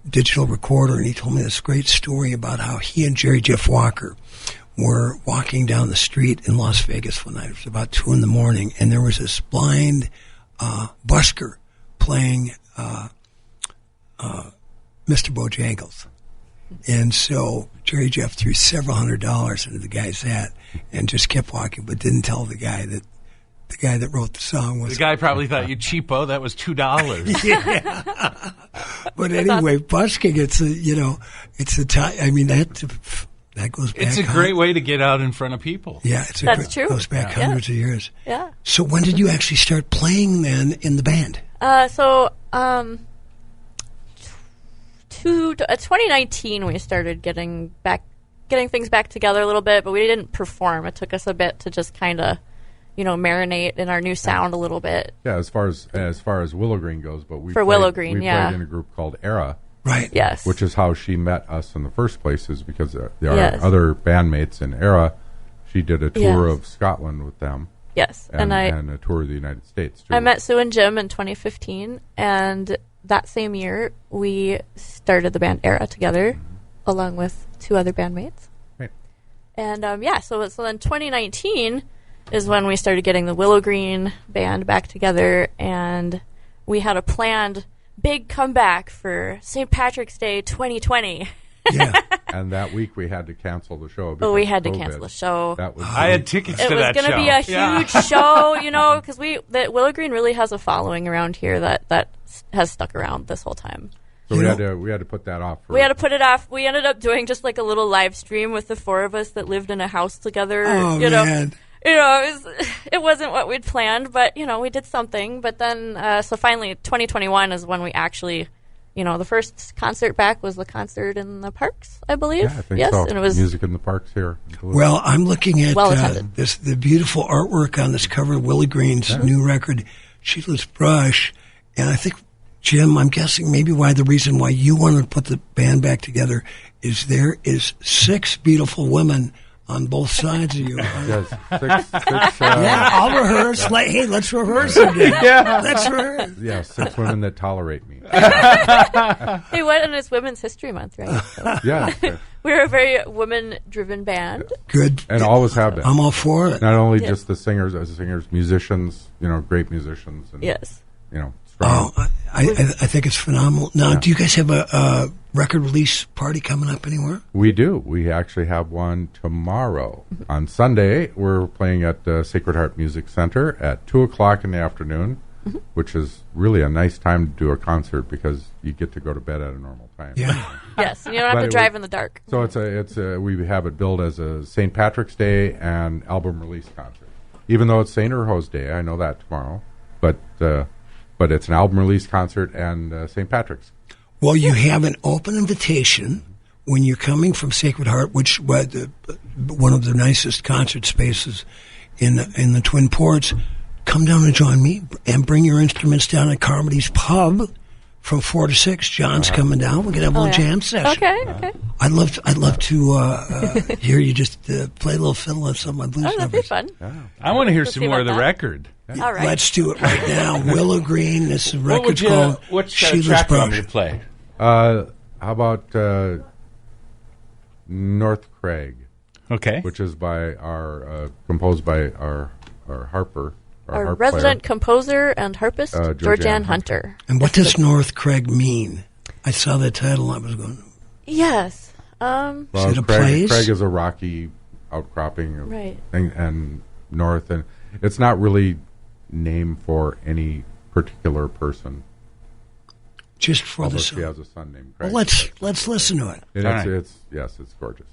digital recorder, and he told me this great story about how he and Jerry Jeff Walker were walking down the street in Las Vegas one night. It was about 2 a.m, and there was this blind busker playing Mr. Bojangles. And so Jerry Jeff threw several $100s into the guy's hat and just kept walking, but didn't tell the guy that wrote the song was... The guy probably thought, you cheapo, that was $2. Yeah. But anyway, busking, it's a time, that goes back. It's a great way to get out in front of people. Yeah, That's true. It goes back hundreds of years. Yeah. So when did you actually start playing then in the band? 2019 we started getting back getting things back together a little bit, but we didn't perform. It took us a bit to just kind of, marinate in our new sound a little bit. Yeah, as far as Willow Green goes, but we Willow Green, we played in a group called Era. Right. Yes. Which is how she met us in the first place, is because there are Yes. other bandmates in Era. She did a tour Yes. of Scotland with them. Yes. And a tour of the United States, too. I met Sue and Jim in 2015, and that same year we started the band Era together, along with 2 other bandmates. Right. And so then 2019 is when we started getting the Willow Green band back together, and we had a planned big comeback for St. Patrick's Day 2020. And that week we had to cancel the show. Well, we because had to of COVID. cancel the show. I had tickets to that show. It was going to be a huge show, because Willow Green really has a following around here that has stuck around this whole time. So we had to put that off. We had to put it off. We ended up doing just like a little live stream with the 4 of us that lived in a house together. Oh, man. It wasn't what we'd planned, but we did something. But then, so finally, 2021 is when we actually, the first concert back was the concert in the parks, I believe. Yeah, I think yes, so. and it was Music in the Parks here. Well, I'm looking at well attended. the beautiful artwork on this cover of Willie Green's new record, Sheila's Brush, and I think, Jim, I'm guessing maybe the reason why you wanted to put the band back together is there is 6 beautiful women on both sides of you. Yes, six, I'll rehearse. Hey, let's rehearse again. Let's rehearse. Yeah, 6 women that tolerate me. Hey, what? And it's Women's History Month, right? So. Yeah. We're a very women-driven band. Good. And always have been. I'm all for it. Not only Yes. just the singers, musicians, great musicians. And, Yes. strong. Oh, I think it's phenomenal. Now, do you guys have a record release party coming up anywhere? We do. We actually have one tomorrow. On Sunday, we're playing at the Sacred Heart Music Center at 2 o'clock in the afternoon, which is really a nice time to do a concert because you get to go to bed at a normal time. Yeah. Yes, and you don't have to drive in the dark. So we have it billed as a St. Patrick's Day and album release concert. Even though it's St. Urho's Day, I know that tomorrow, but it's an album release concert and St. Patrick's. Well, you have an open invitation when you're coming from Sacred Heart, which was one of the nicest concert spaces in the Twin Ports. Come down and join me and bring your instruments down at Carmody's Pub from 4 to 6. John's coming down. We're gonna have a little jam session. Okay. I'd love to hear you just play a little fiddle on some of my blues Oh, that'd be numbers. fun. I want to hear Let's some see more of about the that. record. All right. Let's do it right now. Willow Green. This is a record called What Sheila's track do you want Brush. me to play? How about North Craig? Okay. Which is composed by our harper. Our harp resident player. composer and harpist, Georgianne Hunter. And what does North Craig mean? I saw that title. I was going, Yes. Well, is it a Craig, place? Craig is a rocky outcropping of Right. and north, and it's not really named for any particular person. just for Although the she song. has a son named Craig. Well, let's listen to it. And All right. it's gorgeous.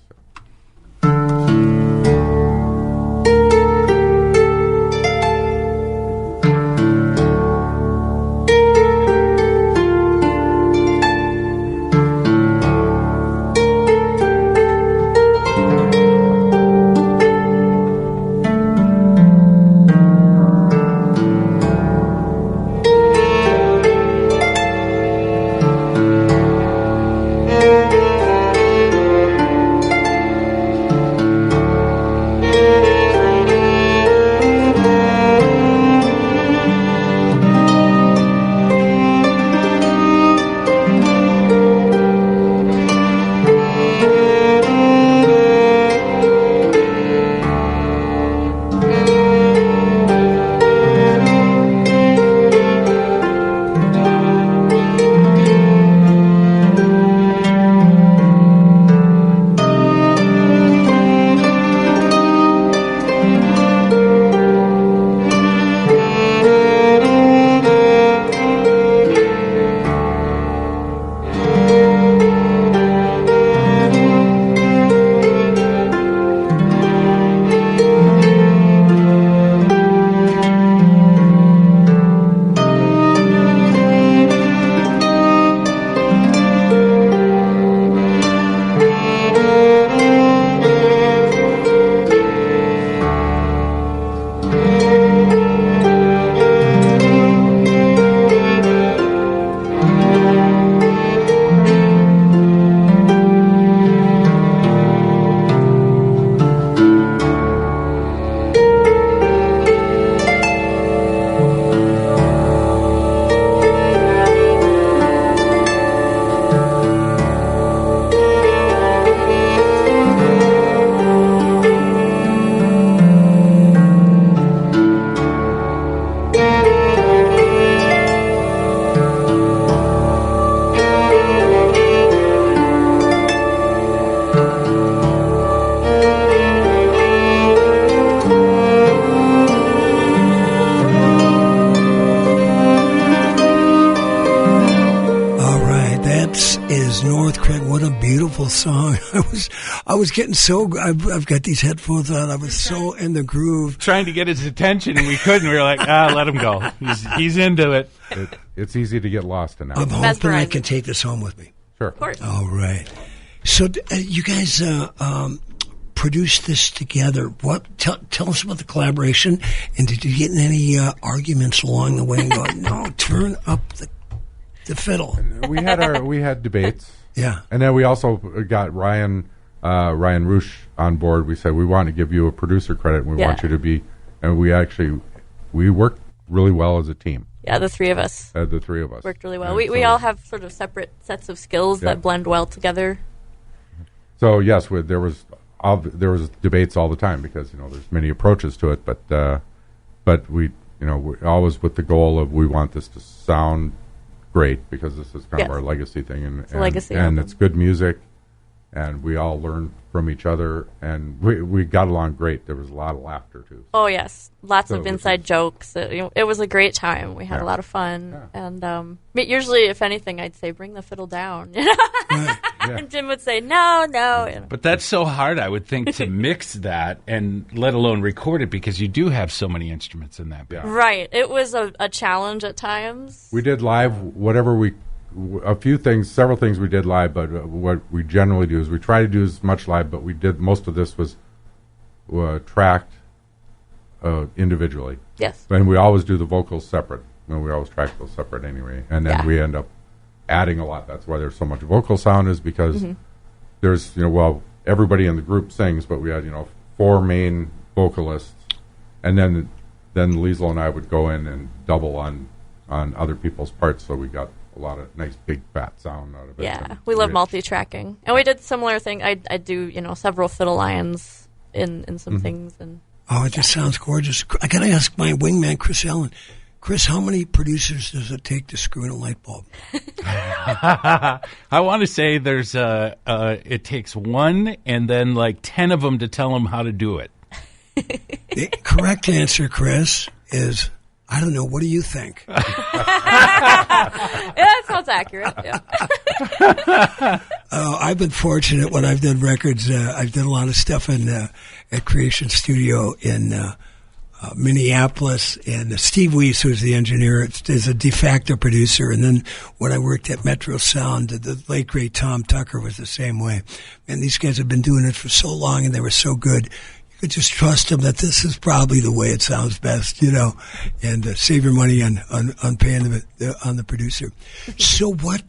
I was getting so. I've got these headphones on. I was so in the groove, trying to get his attention, and we couldn't. We were like, let him go. He's into it. It's easy to get lost in that. I'm hoping I can take this home with me. Sure. Of course. All right. So you guys produced this together. Tell us about the collaboration, and did you get in any arguments along the way? And go, no, turn up the fiddle. We had debates. Yeah. And then we also got Ryan Roosh on board. We said we want to give you a producer credit, and we want you to be. And we worked really well as a team. Yeah, the three of us. Worked really well. We all have sort of separate sets of skills that blend well together. So yes, there was debates all the time because there's many approaches to it, but we we're always with the goal of we want this to sound great because this is kind of our legacy thing, and it's good music, and we all learn from each other, and we got along great. There was a lot of laughter too. Oh yes, lots of inside jokes. It was a great time. We had a lot of fun, and usually, if anything, I'd say bring the fiddle down, and Jim would say no. But that's so hard, I would think, to mix that and let alone record it because you do have so many instruments in that band. Right. It was a challenge at times. We did live several things we did live, but what we generally do is we try to do as much live, but most of this was tracked individually. Yes. And we always do the vocals separate. We always track those separate anyway. And then we end up adding a lot. That's why there's so much vocal sound is because there's, everybody in the group sings, but we had, 4 main vocalists. And then Liesl and I would go in and double on other people's parts, so we got a lot of nice big fat sound out of it. Yeah, we love multi-tracking, and we did similar thing. I do several fiddle lines in some things, and it just sounds gorgeous. I gotta ask my wingman Chris Allen. Chris, how many producers does it take to screw in a light bulb? I want to say there's it takes one and then like 10 of them to tell them how to do it. The correct answer, Chris, is I don't know. What do you think? Yeah, that sounds accurate. Yeah. I've been fortunate when I've done records. I've done a lot of stuff at Creation Studio in Minneapolis, and Steve Weiss, who's the engineer, is a de facto producer. And then when I worked at Metro Sound, the late great Tom Tucker was the same way. And these guys have been doing it for so long, and they were so good. You could just trust them that this is probably the way it sounds best, and save your money on paying on the producer. So what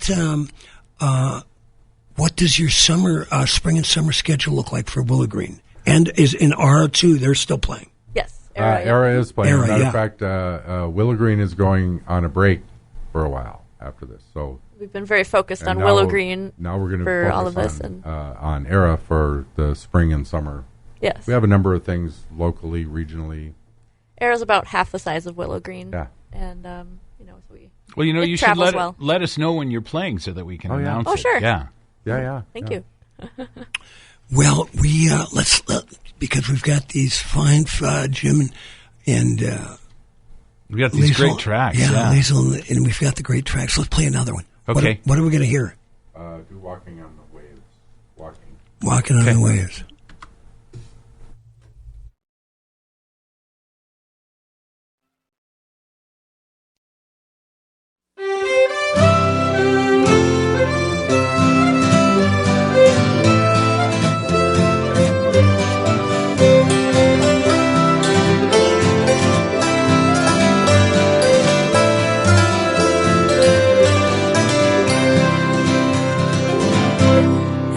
does your spring and summer schedule look like for Willow Green? And is in Ara too? They're still playing. Yes, Era is playing. As a matter of fact, Willow Green is going on a break for a while after this. So we've been very focused on Willow Green. Now we're going to for focus all of this on Era for the spring and summer. Yes. We have a number of things locally, regionally. Era's about half the size of Willow Green. Yeah. And, so you should let us know when you're playing so that we can announce it. Oh, sure. Yeah. Thank you. Well, we let's because we've got these fine Jim and we got these great tracks. Yeah, and we've got the great tracks. Let's play another one. Okay. What are we going to hear? Do Walking on the Waves. Walking on the Waves.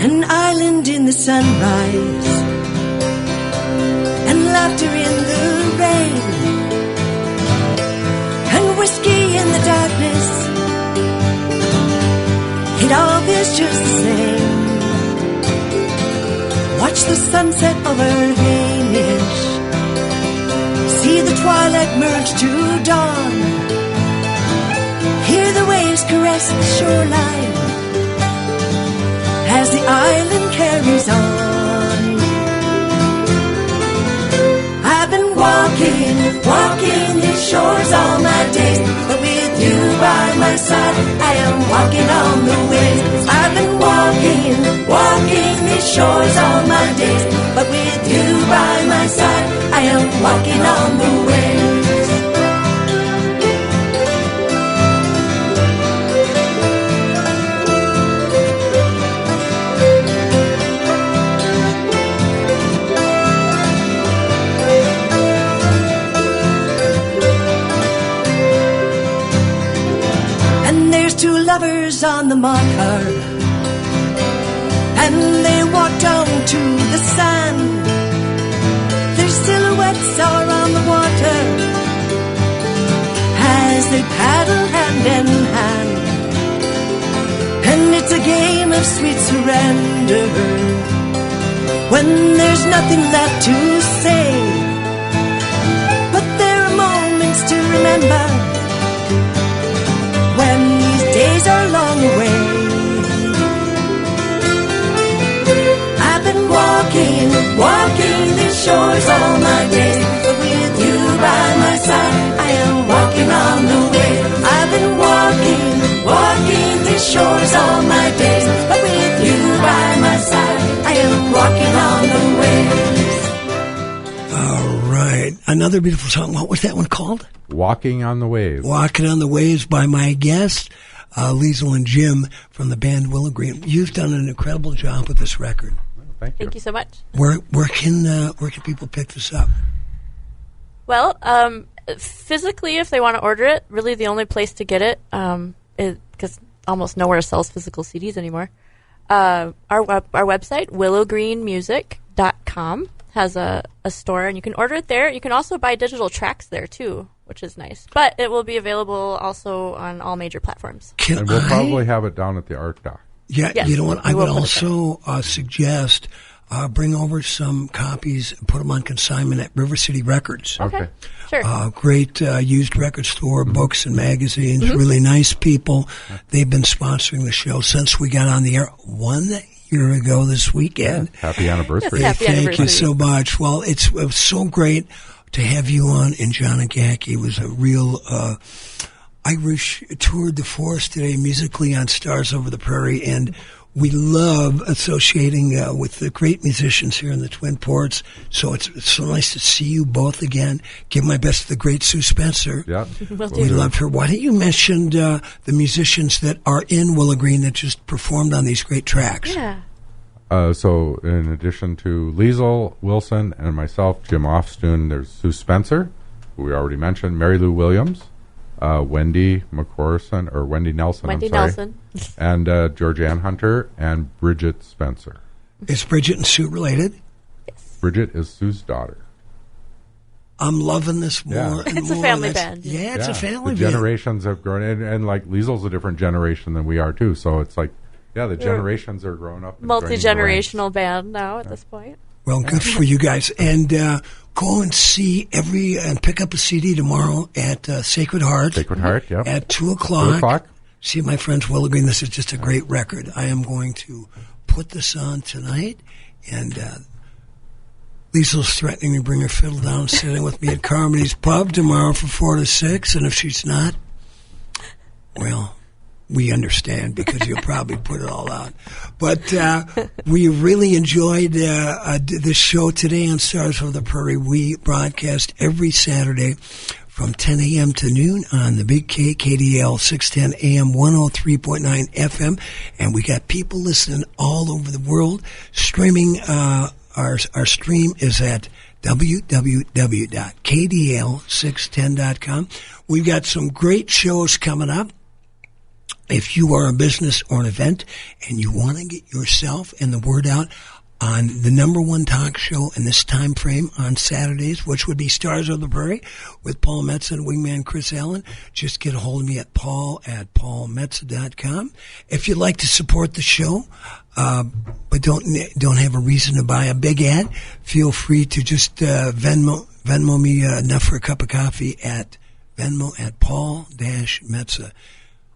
An island in the sunrise and laughter in the rain and whiskey in the darkness. It all feels just the same. Watch the sunset over Hamish, see the twilight merge to dawn, hear the waves caress the shoreline as the island carries on. I've been walking these shores all my days, but with you by my side, I am walking on the waves. I've been walking these shores all my days, but with you by my side, I am walking on the waves. And there's two lovers on the marker, and they walk down to the sand. Their silhouettes are on the water as they paddle hand in hand. And it's a game of sweet surrender when there's nothing left to say. But there are moments to remember when these days are long away. I've been walking these shores all my days, but with you by my side, I am walking on the way. I've been walking these shores all my days, but with you by my side, I am walking on the waves. All right. Another beautiful song. What was that one called? Walking on the Waves. Walking on the Waves by my guests, Liesl and Jim from the band Willow Green. You've done an incredible job with this record. Thank you so much. Where can people pick this up? Well, physically, if they want to order it, really the only place to get it, because almost nowhere sells physical CDs anymore. Our website, willowgreenmusic.com, has a store, and you can order it there. You can also buy digital tracks there, too, which is nice. But it will be available also on all major platforms. And we'll probably have it down at the Art Dock. Yeah, yes, you know what? I would also suggest bring over some copies and put them on consignment at River City Records. Okay, sure. Great used record store, books and magazines, really nice people. They've been sponsoring the show since we got on the air 1 year ago this weekend. Happy anniversary. Yes, happy Thank anniversary. you so much. Well, it was so great to have you on, and John Agaki was a real Irish tour de force today musically on Stars Over the Prairie, and we love associating with the great musicians here in the Twin Ports. So it's so nice to see you both again. Give my best to the great Sue Spencer. Yeah, we loved her. Why don't you mention the musicians that are in Willow Green that just performed on these great tracks? Yeah. So in addition to Liesl Wilson and myself, Jim Offstune, there's Sue Spencer, who we already mentioned, Mary Lou Williams, Wendy Nelson, Nelson. and Georgianne Hunter and Bridget Spencer. Is Bridget and Sue related? Yes. Bridget is Sue's daughter. I'm loving this more and It's more. a family band. Yeah, it's a family the band. generations have grown, and like Liesl's a different generation than we are too. So it's like, the generations are growing up. Multi-generational band now at this point. Well, good for you guys. And go and see and pick up a CD tomorrow at Sacred Heart. Sacred Heart, yeah. At 2 2 o'clock. See my friends Willow Green. This is just a great record. I am going to put this on tonight. And Liesl's threatening to bring her fiddle down and sit in with me at Carmody's Pub tomorrow from 4 to 6. And if she's not, well, we understand because you'll probably put it all out. But we really enjoyed this show today on Stars Over the Prairie. We broadcast every Saturday from 10 a.m. to noon on the Big K, KDL 610 AM 103.9 FM. And we got people listening all over the world. Streaming, our stream is at www.kdl610.com. We've got some great shows coming up. If you are a business or an event and you want to get yourself and the word out on the #1 talk show in this time frame on Saturdays, which would be Stars of the Prairie with Paul Metsa and Wingman Chris Allen, just get a hold of me at paul@paulmetsa.com. If you'd like to support the show, but don't have a reason to buy a big ad, feel free to just Venmo me enough for a cup of coffee at Venmo at Paul-Metsa.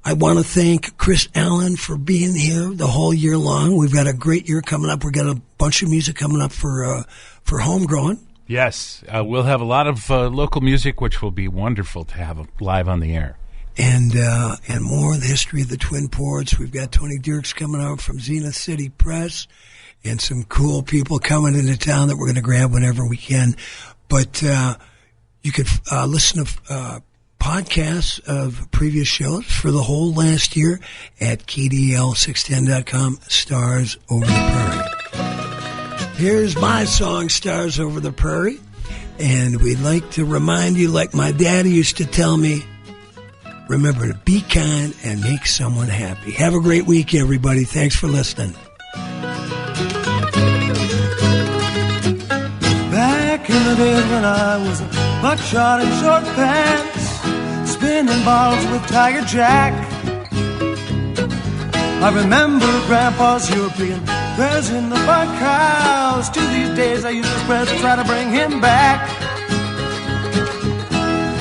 I want to thank Chris Allen for being here the whole year long. We've got a great year coming up. We've got a bunch of music coming up for Homegrown. Yes, we'll have a lot of local music, which will be wonderful to have live on the air. And more of the history of the Twin Ports. We've got Tony Dirks coming out from Zenith City Press. and some cool people coming into town that we're going to grab whenever we can. But you could listen to podcasts of previous shows for the whole last year at KDL610.com, Stars Over the Prairie. Here's my song, Stars Over the Prairie. And we'd like to remind you, like my daddy used to tell me, remember to be kind and make someone happy. Have a great week, everybody. Thanks for listening. Back in the days when I was a buckshot in short pants, spinning bottles with Tiger Jack, I remember Grandpa's European prayers in the bunkhouse. To these days I use those prayers to try to bring him back.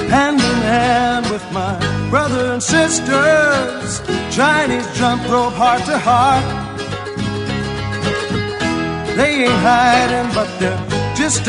Hand in hand with my brother and sisters, Chinese jump rope heart to heart. They ain't hiding, but they're just